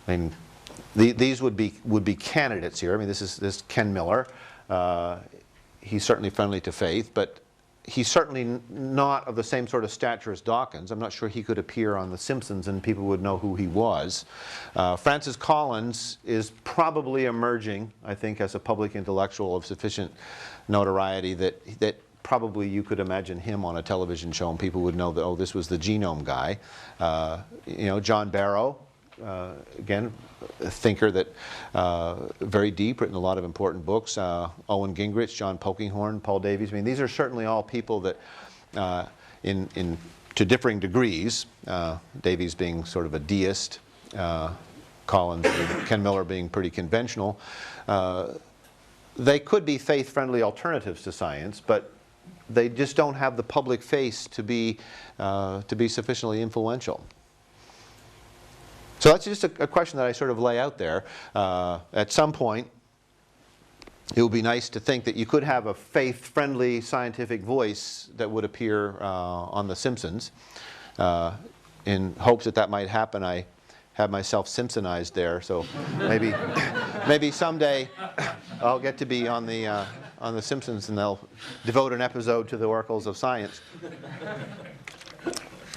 I mean, these would be candidates here. I mean, this is Ken Miller. He's certainly friendly to faith, but he's certainly not of the same sort of stature as Dawkins. I'm not sure he could appear on The Simpsons and people would know who he was. Francis Collins is probably emerging, I think, as a public intellectual of sufficient notoriety that probably you could imagine him on a television show and people would know that, oh, this was the genome guy. You know, John Barrow again, a thinker that very deep, written a lot of important books. Owen Gingrich, John Polkinghorne, Paul Davies. I mean, these are certainly all people that, to differing degrees, Davies being sort of a deist, Collins and Ken Miller being pretty conventional. They could be faith-friendly alternatives to science, but they just don't have the public face to be sufficiently influential. So that's just a question that I sort of lay out there. At some point, it would be nice to think that you could have a faith-friendly scientific voice that would appear on The Simpsons. In hopes that that might happen, I have myself Simpsonized there. So maybe, maybe someday I'll get to be on the Simpsons, and they'll devote an episode to the oracles of science,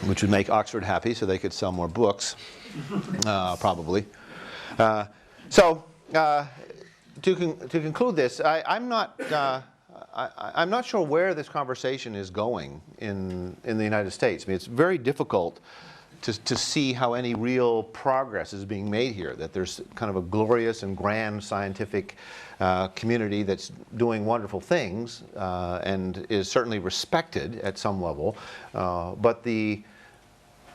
which would make Oxford happy, so they could sell more books, probably. To conclude this, I'm not sure where this conversation is going in the United States. I mean, it's very difficult to see how any real progress is being made here, that there's kind of a glorious and grand scientific community that's doing wonderful things and is certainly respected at some level, but the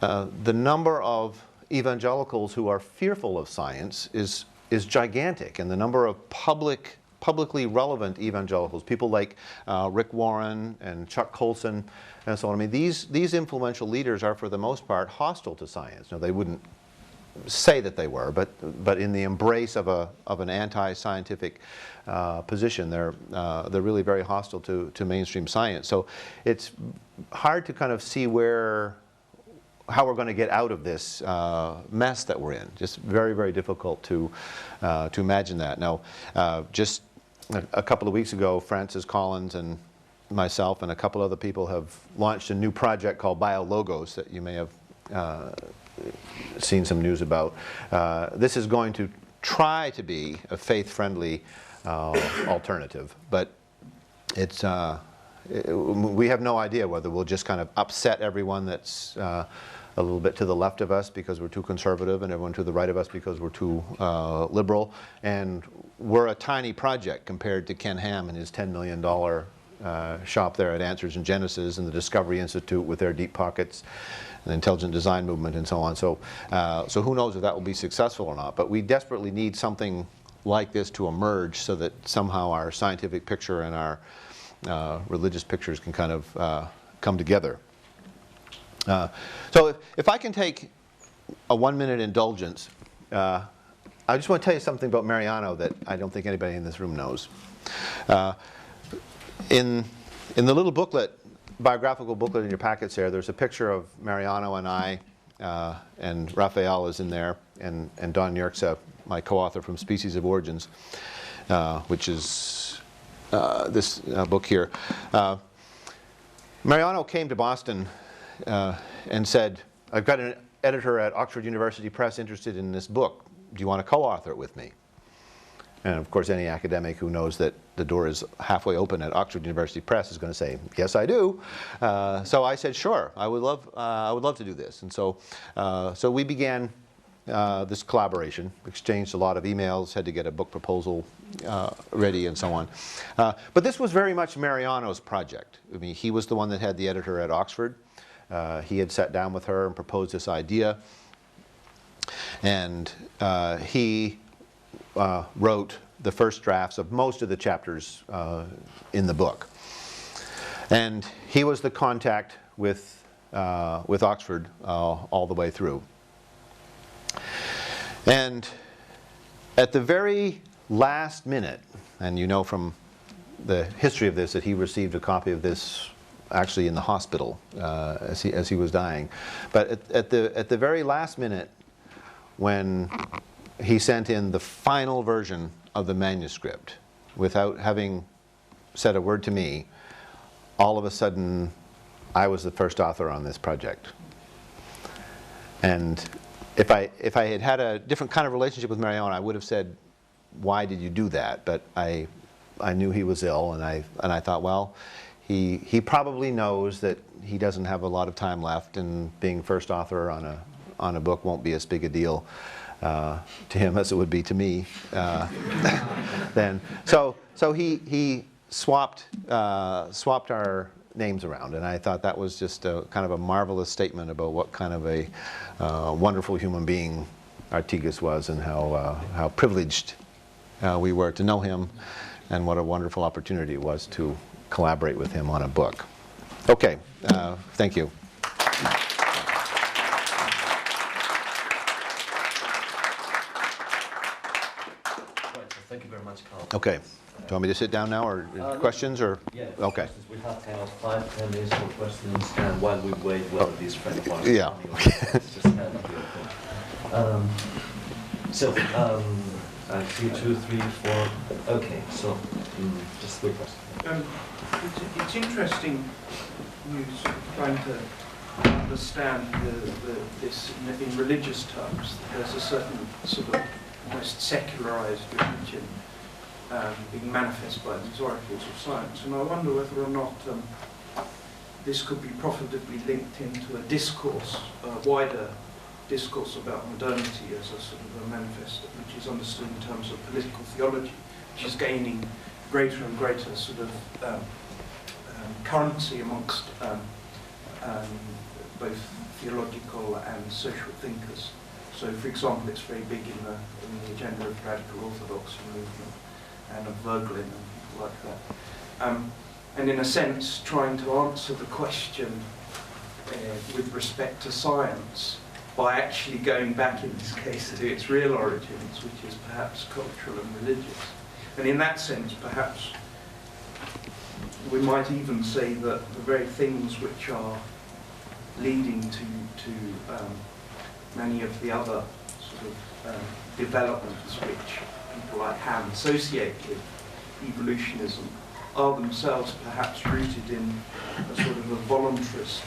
number of evangelicals who are fearful of science is gigantic, and the number of publicly relevant evangelicals, people like Rick Warren and Chuck Colson and so on. I mean, these influential leaders are, for the most part, hostile to science. Now, they wouldn't say that they were, but in the embrace of an anti-scientific position, they're really very hostile to mainstream science. So it's hard to kind of see how we're going to get out of this mess that we're in. Just very, very difficult to imagine that. Now, just a couple of weeks ago, Francis Collins and myself and a couple other people have launched a new project called Biologos that you may have seen some news about. This is going to try to be a faith-friendly alternative, but it's we have no idea whether we'll just kind of upset everyone that's a little bit to the left of us because we're too conservative, and everyone to the right of us because we're too liberal. And we're a tiny project compared to Ken Ham and his $10 million shop there at Answers in Genesis, and the Discovery Institute with their deep pockets, and the Intelligent Design Movement, and so on. So who knows if that will be successful or not. But we desperately need something like this to emerge so that somehow our scientific picture and our religious pictures can kind of come together. So if I can take a 1-minute indulgence, I just want to tell you something about Mariano that I don't think anybody in this room knows. In the little booklet, biographical booklet in your packets there's a picture of Mariano and I, and Raphael is in there, and Don Yerxa, my co-author from Species of Origins, which is this book here. Mariano came to Boston and said, I've got an editor at Oxford University Press interested in this book. Do you want to co-author it with me? And of course, any academic who knows that the door is halfway open at Oxford University Press is going to say, yes, I do. So I said, sure, I would love to do this. And so we began this collaboration, exchanged a lot of emails, had to get a book proposal ready, and so on. But this was very much Mariano's project. I mean, he was the one that had the editor at Oxford. He had sat down with her and proposed this idea. And he wrote the first drafts of most of the chapters in the book. And he was the contact with Oxford all the way through. And at the very last minute, and you know from the history of this that he received a copy of this actually in the hospital as he was dying. But at the very last minute, when he sent in the final version of the manuscript without having said a word to me, all of a sudden I was the first author on this project. And if I had had a different kind of relationship with Mariano, I would have said, why did you do that? But I knew he was ill, and I thought, well, he probably knows that he doesn't have a lot of time left, and being first author on on a book won't be as big a deal to him as it would be to me then. So he swapped our names around, and I thought that was just kind of a marvelous statement about what kind of a wonderful human being Artigas was, and how privileged we were to know him, and what a wonderful opportunity it was to collaborate with him on a book. Okay, thank you. Thank you very much, Karl. Okay. Do you want me to sit down now, or questions, or? Yeah. Okay. Questions. We have kind of 5-10 minutes for questions, and while we wait, whether these friend of ours Yeah. it's just kind of beautiful. So, I see 2, 3, 4. Okay, so just 3 questions. It's interesting you sort of trying to understand this in religious terms. There's a certain sort of almost secularized religion being manifest by these oracles of science, and I wonder whether or not this could be profitably linked into a discourse, a wider discourse about modernity as a sort of a manifest which is understood in terms of political theology, which is gaining greater and greater sort of currency amongst both theological and social thinkers. So, for example, it's very big in the agenda of radical orthodoxy movement and of Vogelin and people like that. And in a sense, trying to answer the question with respect to science by actually going back, in this case, to its real origins, which is perhaps cultural and religious. And in that sense, perhaps, we might even say that the very things which are leading to many of the other sort of developments which people like Ham associate with evolutionism are themselves perhaps rooted in a sort of a voluntarist,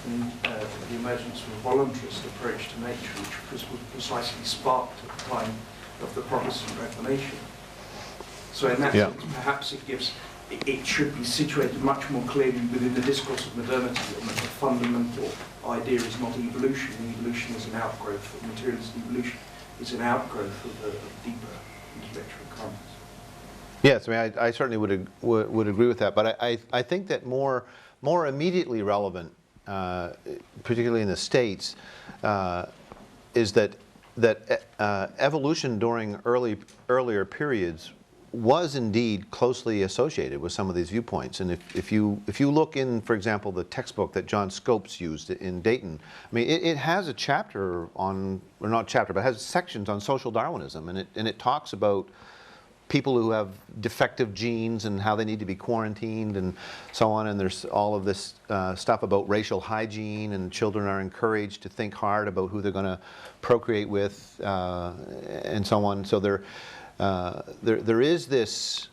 the emergence of a voluntarist approach to nature, which was precisely sparked at the time of the Protestant Reformation. So in that sense, perhaps it should be situated much more clearly within the discourse of modernity, and that the fundamental idea is not evolution. Evolution is an outgrowth of materialist evolution. Is an outgrowth of deeper intellectual currents. Yes, I mean, I certainly would agree with that. But I think that more immediately relevant, particularly in the States, is that evolution during earlier periods was indeed closely associated with some of these viewpoints. And if you look in, for example, the textbook that John Scopes used in Dayton, I mean, it has a chapter on, or not chapter, but it has sections on social Darwinism, and it talks about people who have defective genes and how they need to be quarantined and so on. And there's all of this stuff about racial hygiene, and children are encouraged to think hard about who they're going to procreate with, and so on. So there is this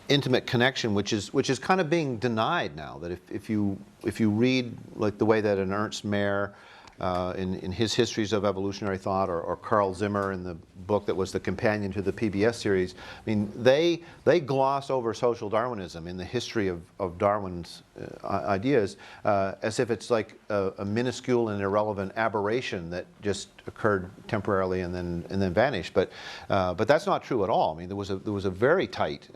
intimate connection, which is kind of being denied now. That if you read like the way that an Ernst Mayr in his histories of evolutionary thought, or Carl Zimmer in the book that was the companion to the PBS series, I mean, they gloss over social Darwinism in the history of Darwin's ideas as if it's like a minuscule and irrelevant aberration that just occurred temporarily and then vanished. But that's not true at all. I mean, there was a very tight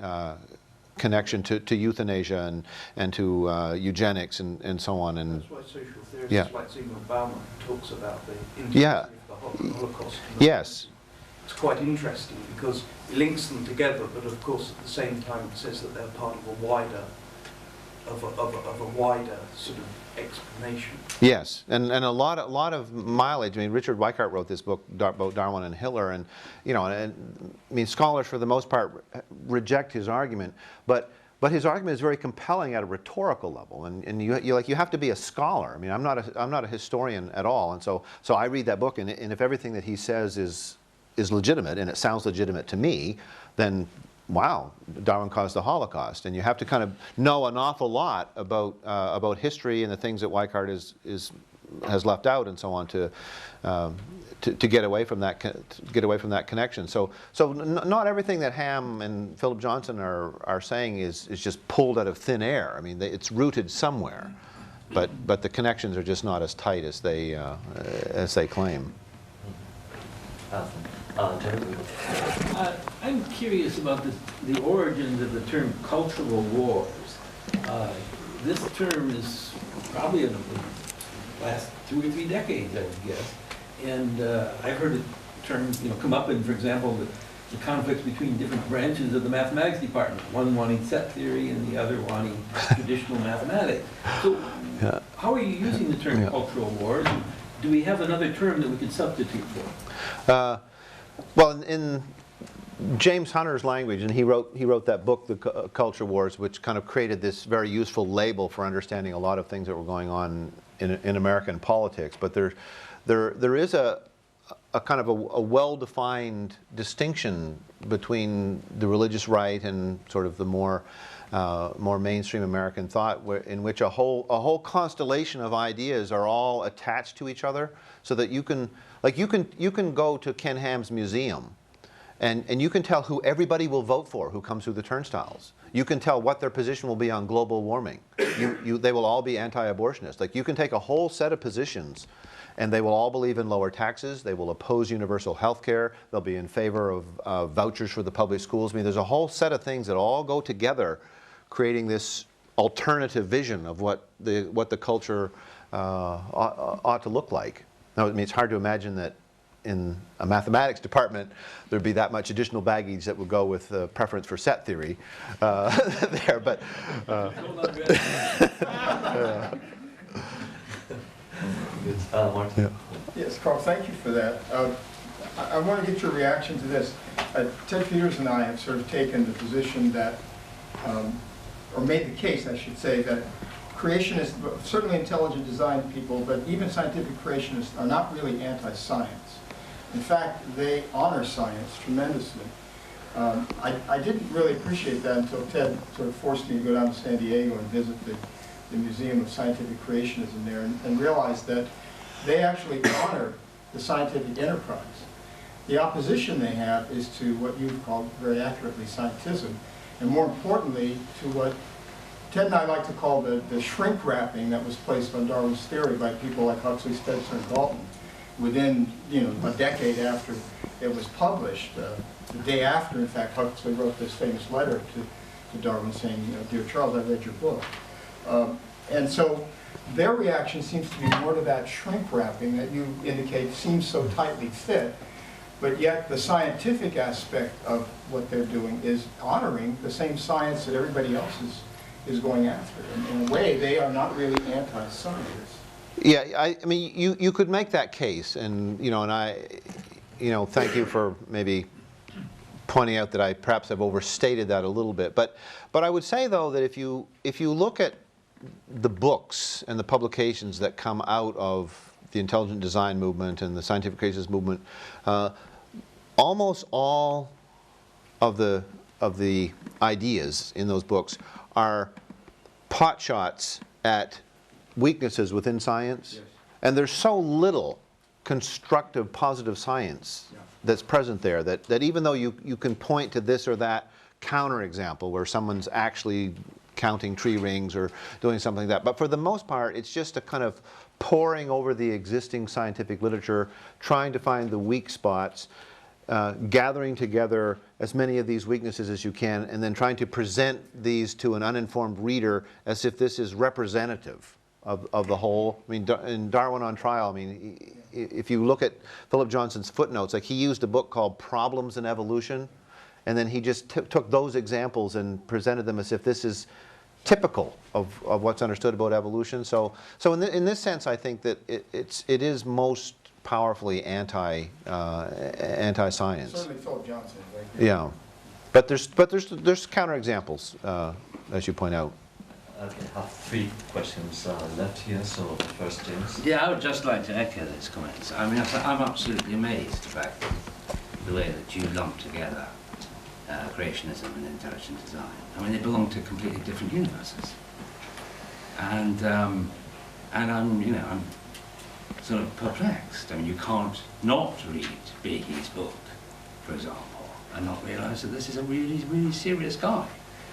connection to euthanasia and to eugenics and so on. And that's why social theorists like Zygmunt Bauman talks about the intimacy of the Holocaust. Yes. It's quite interesting because it links them together, but of course at the same time it says that they're part of a wider sort of explanation. Yes, and a lot of mileage. I mean, Richard Weikart wrote this book about Darwin and Hitler, and I mean, scholars for the most part reject his argument, but his argument is very compelling at a rhetorical level, and you have to be a scholar. I mean, I'm not a historian at all, and so I read that book, and if everything that he says is legitimate, and it sounds legitimate to me, then wow, Darwin caused the Holocaust. And you have to kind of know an awful lot about history and the things that Weikart has left out and so on to get away from that connection. So not everything that Ham and Philip Johnson are saying is just pulled out of thin air. I mean, it's rooted somewhere. but the connections are just not as tight as they claim. I'm curious about the origins of the term cultural wars. This term is probably in the last 2 or 3 decades, I would guess. And I've heard the term come up in, for example, the conflicts between different branches of the mathematics department, one wanting set theory and the other wanting traditional mathematics. So how are you using the term cultural wars? Do we have another term that we could substitute for? Well, in James Hunter's language, and he wrote that book, The Culture Wars, which kind of created this very useful label for understanding a lot of things that were going on in American politics. But there is a kind of a well-defined distinction between the religious right and sort of the more mainstream American thought, in which a whole constellation of ideas are all attached to each other, so that you can go to Ken Ham's museum, and you can tell who everybody will vote for who comes through the turnstiles. You can tell what their position will be on global warming. They will all be anti-abortionist. Like, you can take a whole set of positions, and they will all believe in lower taxes. They will oppose universal health care. They'll be in favor of vouchers for the public schools. I mean, there's a whole set of things that all go together, creating this alternative vision of what the culture ought to look like. Now, I mean, it's hard to imagine that in a mathematics department there'd be that much additional baggage that would go with preference for set theory there, but Martin? Yeah. Yes, Carl, thank you for that. I want to get your reaction to this. Ted Peters and I have sort of taken the position that, or made the case, I should say, that creationists, certainly intelligent design people, but even scientific creationists are not really anti-science. In fact, they honor science tremendously. I didn't really appreciate that until Ted sort of forced me to go down to San Diego and visit the Museum of Scientific Creationism there, and realized that they actually honor the scientific enterprise. The opposition they have is to what you've called very accurately scientism, and more importantly to what Ted and I like to call the shrink wrapping that was placed on Darwin's theory by people like Huxley, Spencer, and Galton within a decade after it was published. The day after, in fact, Huxley wrote this famous letter to Darwin saying, "Dear Charles, I read your book." And so their reaction seems to be more to that shrink wrapping that you indicate seems so tightly fit, but yet the scientific aspect of what they're doing is honoring the same science that everybody else is going after. In a way, they are not really anti-science. Yeah, I mean, you could make that case, and thank you for maybe pointing out that I perhaps have overstated that a little bit. But I would say, though, that if you look at the books and the publications that come out of the intelligent design movement and the scientific creationist movement, almost all of the ideas in those books are pot shots at weaknesses within science. Yes. And there's so little constructive, positive science that's present there that even though you can point to this or that counterexample where someone's actually counting tree rings or doing something like that, but for the most part it's just a kind of poring over the existing scientific literature, trying to find the weak spots, gathering together as many of these weaknesses as you can, and then trying to present these to an uninformed reader as if this is representative of the whole. I mean, in Darwin on Trial, I mean, if you look at Philip Johnson's footnotes, like, he used a book called Problems in Evolution, and then he just took those examples and presented them as if this is typical of what's understood about evolution. So in this sense, I think that it is most powerfully anti-science. Certainly Philip Johnson. Right? Yeah, but there's counterexamples, as you point out. Okay, I have 3 questions left here. So first, James. Yeah, I would just like to echo those comments. I mean, I'm absolutely amazed about the way that you lump together creationism and intelligent design. I mean, they belong to completely different universes. And I'm sort of perplexed. I mean, you can't not read Behe's book, for example, and not realise that this is a really, really serious guy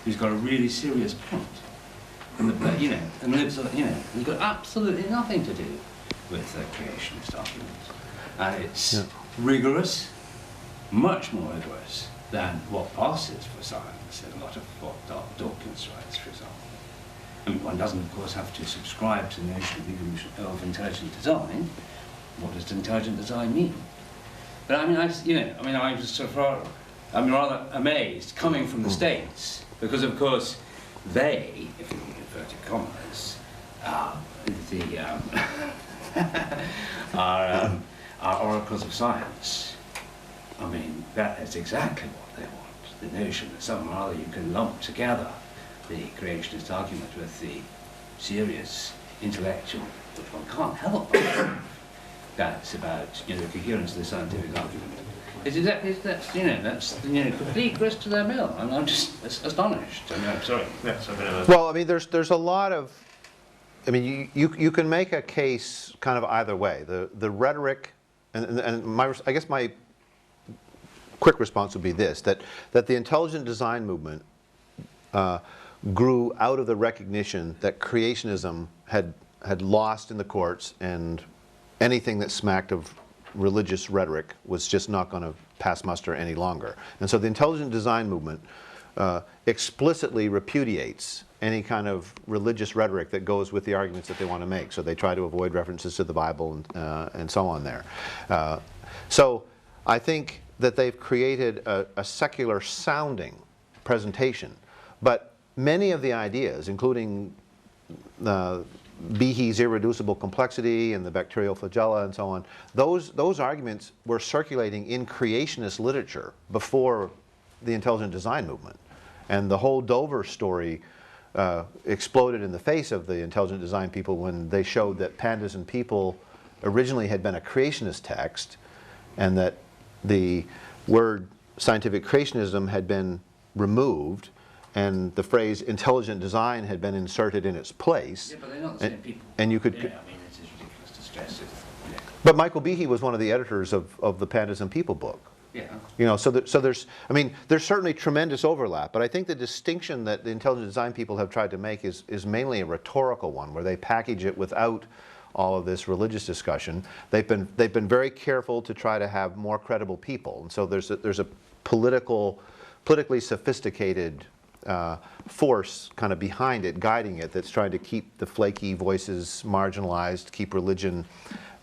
who's got a really serious point. but, you know, and lives, you know, it's got absolutely nothing to do with the creationist argument. And it's rigorous, much more rigorous than what passes for science and a lot of what Dawkins writes, for example. I mean, one doesn't, of course, have to subscribe to the notion of intelligent design. What does intelligent design mean? But I mean, I was sort of, I'm rather amazed coming from the States, because of course they, if you inverted commas, are oracles of science. I mean, that is exactly what they want. The notion that somehow or other you can lump together the creationist argument with the serious intellectual, which one can't help but that's about, you know, the coherence of the scientific argument. It's exactly, that's complete grist to their mill. I'm just astonished. I mean, I'm sorry. That's a bit of a... Well, I mean, there's a lot of, I mean, you can make a case kind of either way. The rhetoric, and I guess my quick response would be this, that the intelligent design movement grew out of the recognition that creationism had lost in the courts, and anything that smacked of religious rhetoric was just not going to pass muster any longer. And so the intelligent design movement explicitly repudiates any kind of religious rhetoric that goes with the arguments that they want to make. So they try to avoid references to the Bible and so on there. So I think that they've created a secular sounding presentation. But many of the ideas, including Behe's irreducible complexity and the bacterial flagella and so on, those arguments were circulating in creationist literature before the intelligent design movement. And the whole Dover story exploded in the face of the intelligent design people when they showed that Pandas and People originally had been a creationist text, and that the word scientific creationism had been removed, and the phrase intelligent design had been inserted in its place. Yeah, but they're not the same people. And you could... Yeah, I mean, it's ridiculous to stress it. Yeah. But Michael Behe was one of the editors of the Pandas and People book. Yeah. You know, so there's, I mean, there's certainly tremendous overlap, but I think the distinction that the intelligent design people have tried to make is mainly a rhetorical one, where they package it without all of this religious discussion. They've been very careful to try to have more credible people, and so there's a politically sophisticated force kind of behind it, guiding it, that's trying to keep the flaky voices marginalized, keep religion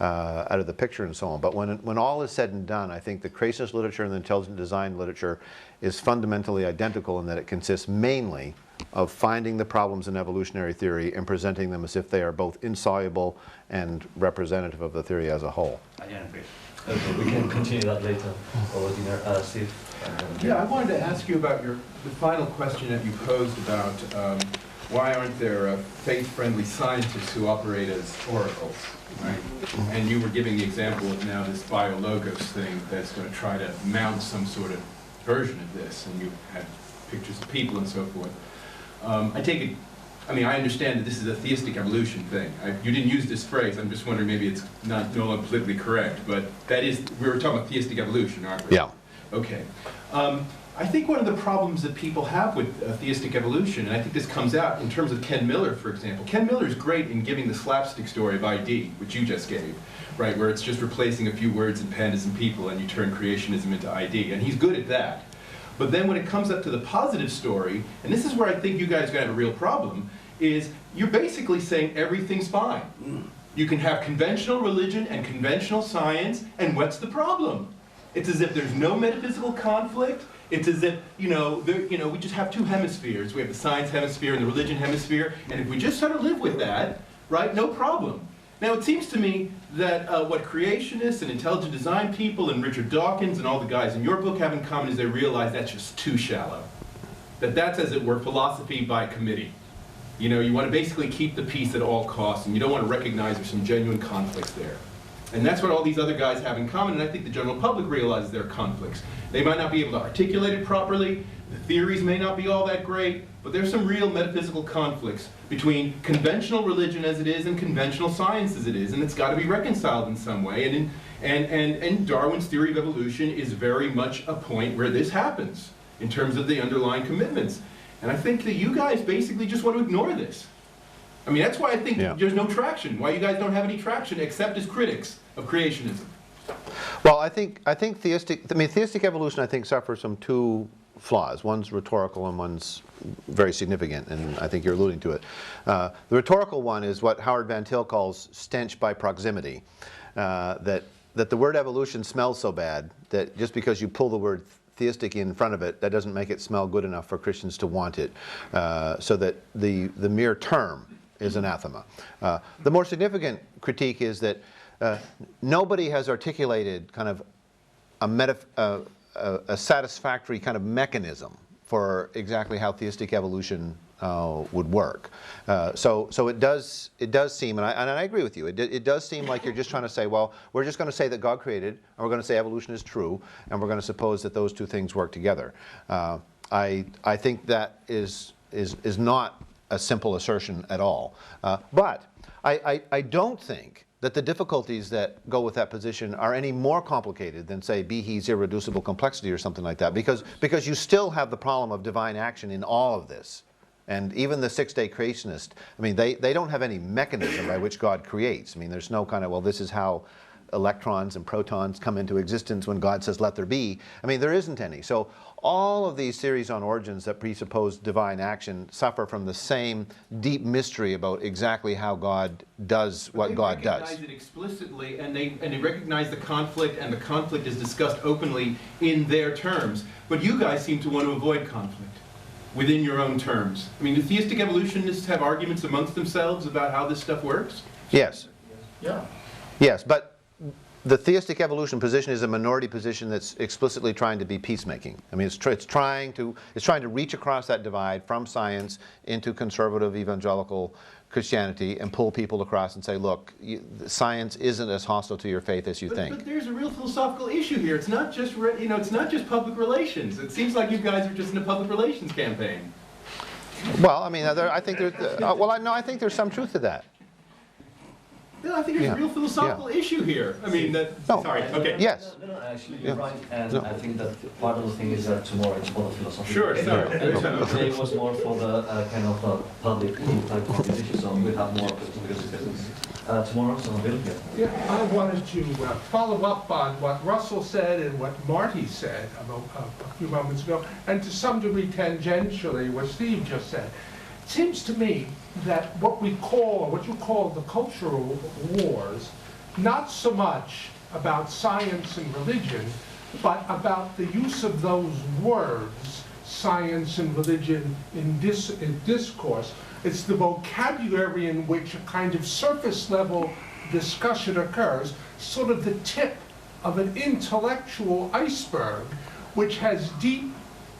out of the picture and so on. But when all is said and done, I think the creationist literature and the intelligent design literature is fundamentally identical in that it consists mainly of finding the problems in evolutionary theory and presenting them as if they are both insoluble and representative of the theory as a whole. I don't agree. Okay, we can continue that later. Or dinner, Steve. Yeah, I wanted to ask you about the final question that you posed about why aren't there faith-friendly scientists who operate as oracles, right? And you were giving the example of now this Biologos thing that's going to try to mount some sort of version of this, and you had pictures of people and so forth. I take it, I mean, I understand that this is a theistic evolution thing. You didn't use this phrase. I'm just wondering, maybe it's no longer politically correct, but that is, we were talking about theistic evolution, aren't we? Yeah. Okay. I think one of the problems that people have with theistic evolution, and I think this comes out in terms of Ken Miller, for example. Ken Miller is great in giving the slapstick story of ID, which you just gave, right, where it's just replacing a few words in Pandas and People and you turn creationism into ID, and he's good at that. But then when it comes up to the positive story, and this is where I think you guys are going to have a real problem, is you're basically saying everything's fine. You can have conventional religion and conventional science, and what's the problem? It's as if there's no metaphysical conflict. It's as if, we just have two hemispheres. We have the science hemisphere and the religion hemisphere, and if we just sort of live with that, right, no problem. Now, it seems to me that what creationists and intelligent design people and Richard Dawkins and all the guys in your book have in common is they realize that's just too shallow. That's, as it were, philosophy by committee. You want to basically keep the peace at all costs, and you don't want to recognize there's some genuine conflicts there. And that's what all these other guys have in common, and I think the general public realizes there are conflicts. They might not be able to articulate it properly, the theories may not be all that great, but there's some real metaphysical conflicts between conventional religion as it is and conventional science as it is, and it's got to be reconciled in some way. And Darwin's theory of evolution is very much a point where this happens in terms of the underlying commitments. And I think that you guys basically just want to ignore this. I mean, that's why I think Yeah. there's no traction, why you guys don't have any traction except as critics of creationism. Well, I think theistic evolution, I think, suffers from two flaws. One's rhetorical and one's very significant, and I think you're alluding to it. The rhetorical one is what Howard Van Til calls stench by proximity, that the word evolution smells so bad that just because you pull the word theistic in front of it, that doesn't make it smell good enough for Christians to want it, so that the mere term is anathema. The more significant critique is that nobody has articulated kind of a satisfactory kind of mechanism for exactly how theistic evolution would work. So it does seem, and I agree with you, it does seem like you're just trying to say, well, we're just going to say that God created, and we're going to say evolution is true, and we're going to suppose that those two things work together. I think that is not a simple assertion at all. But I don't think that the difficulties that go with that position are any more complicated than, say, Behe's irreducible complexity or something like that, because you still have the problem of divine action in all of this. And even the six-day creationist, I mean, they don't have any mechanism by which God creates. I mean, there's no kind of, well, this is how electrons and protons come into existence when God says, let there be. I mean, there isn't any. So all of these theories on origins that presuppose divine action suffer from the same deep mystery about exactly how God does what God does. They recognize it explicitly, and they recognize the conflict, and the conflict is discussed openly in their terms. But you guys seem to want to avoid conflict within your own terms. I mean, do theistic evolutionists have arguments amongst themselves about how this stuff works? Yes. Yeah. Yes, but the theistic evolution position is a minority position that's explicitly trying to be peacemaking. I mean, it's trying to reach across that divide from science into conservative evangelical Christianity and pull people across and say, look, science isn't as hostile to your faith as you think. But there's a real philosophical issue here. It's not just it's not just public relations. It seems like you guys are just in a public relations campaign. Well, I mean, I think I think there's some truth to that. No, I think there's a real philosophical issue here. I mean, sorry, okay. Yes. No, actually, you're right. And I think that part of the thing is that tomorrow it's more philosophical. Sure, sorry. And today was more for the kind of public type competition, so we have more because tomorrow, so Bill, Yeah, I wanted to follow up on what Russell said and what Marty said a few moments ago, and to some degree tangentially what Steve just said. It seems to me that what you call the cultural wars, not so much about science and religion, but about the use of those words, science and religion, in discourse. It's the vocabulary in which a kind of surface level discussion occurs, sort of the tip of an intellectual iceberg, which has deep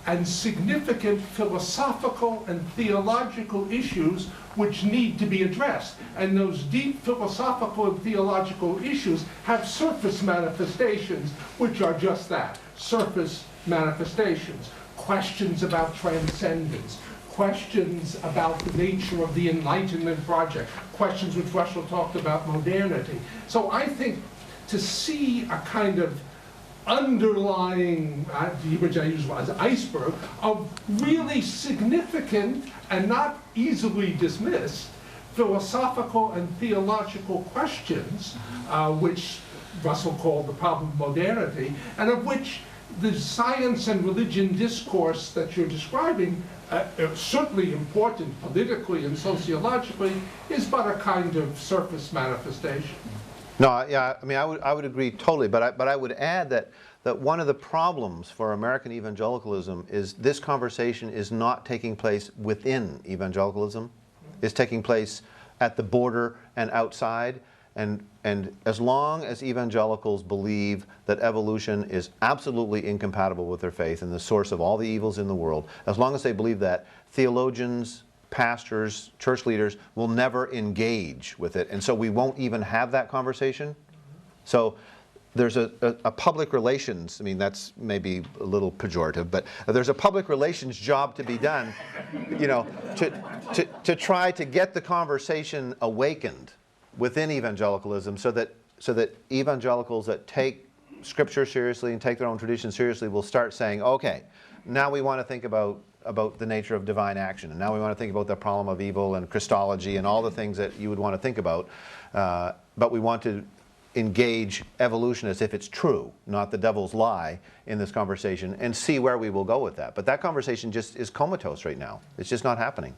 and significant philosophical and theological issues which need to be addressed. And those deep philosophical and theological issues have surface manifestations, which are just that, surface manifestations. Questions about transcendence, questions about the nature of the Enlightenment project, questions which Russell talked about modernity. So I think to see a kind of underlying, which I use as iceberg, of really significant and not easily dismissed philosophical and theological questions, which Russell called the problem of modernity, and of which the science and religion discourse that you're describing, certainly important politically and sociologically, is but a kind of surface manifestation. No, yeah, I mean, I would agree totally, but I would add that one of the problems for American evangelicalism is this conversation is not taking place within evangelicalism. It's taking place at the border and outside, and as long as evangelicals believe that evolution is absolutely incompatible with their faith and the source of all the evils in the world, as long as they believe that, theologians, pastors, church leaders will never engage with it, and so we won't even have that conversation. So there's a public relations, I mean, that's maybe a little pejorative, but there's a public relations job to be done, you know, to try to get the conversation awakened within evangelicalism, so that evangelicals that take Scripture seriously and take their own tradition seriously will start saying, okay, now we want to think about about the nature of divine action, and now we want to think about the problem of evil and Christology and all the things that you would want to think about, but we want to engage evolution as if it's true, not the devil's lie, in this conversation, and see where we will go with that. But that conversation just is comatose right now. It's just not happening.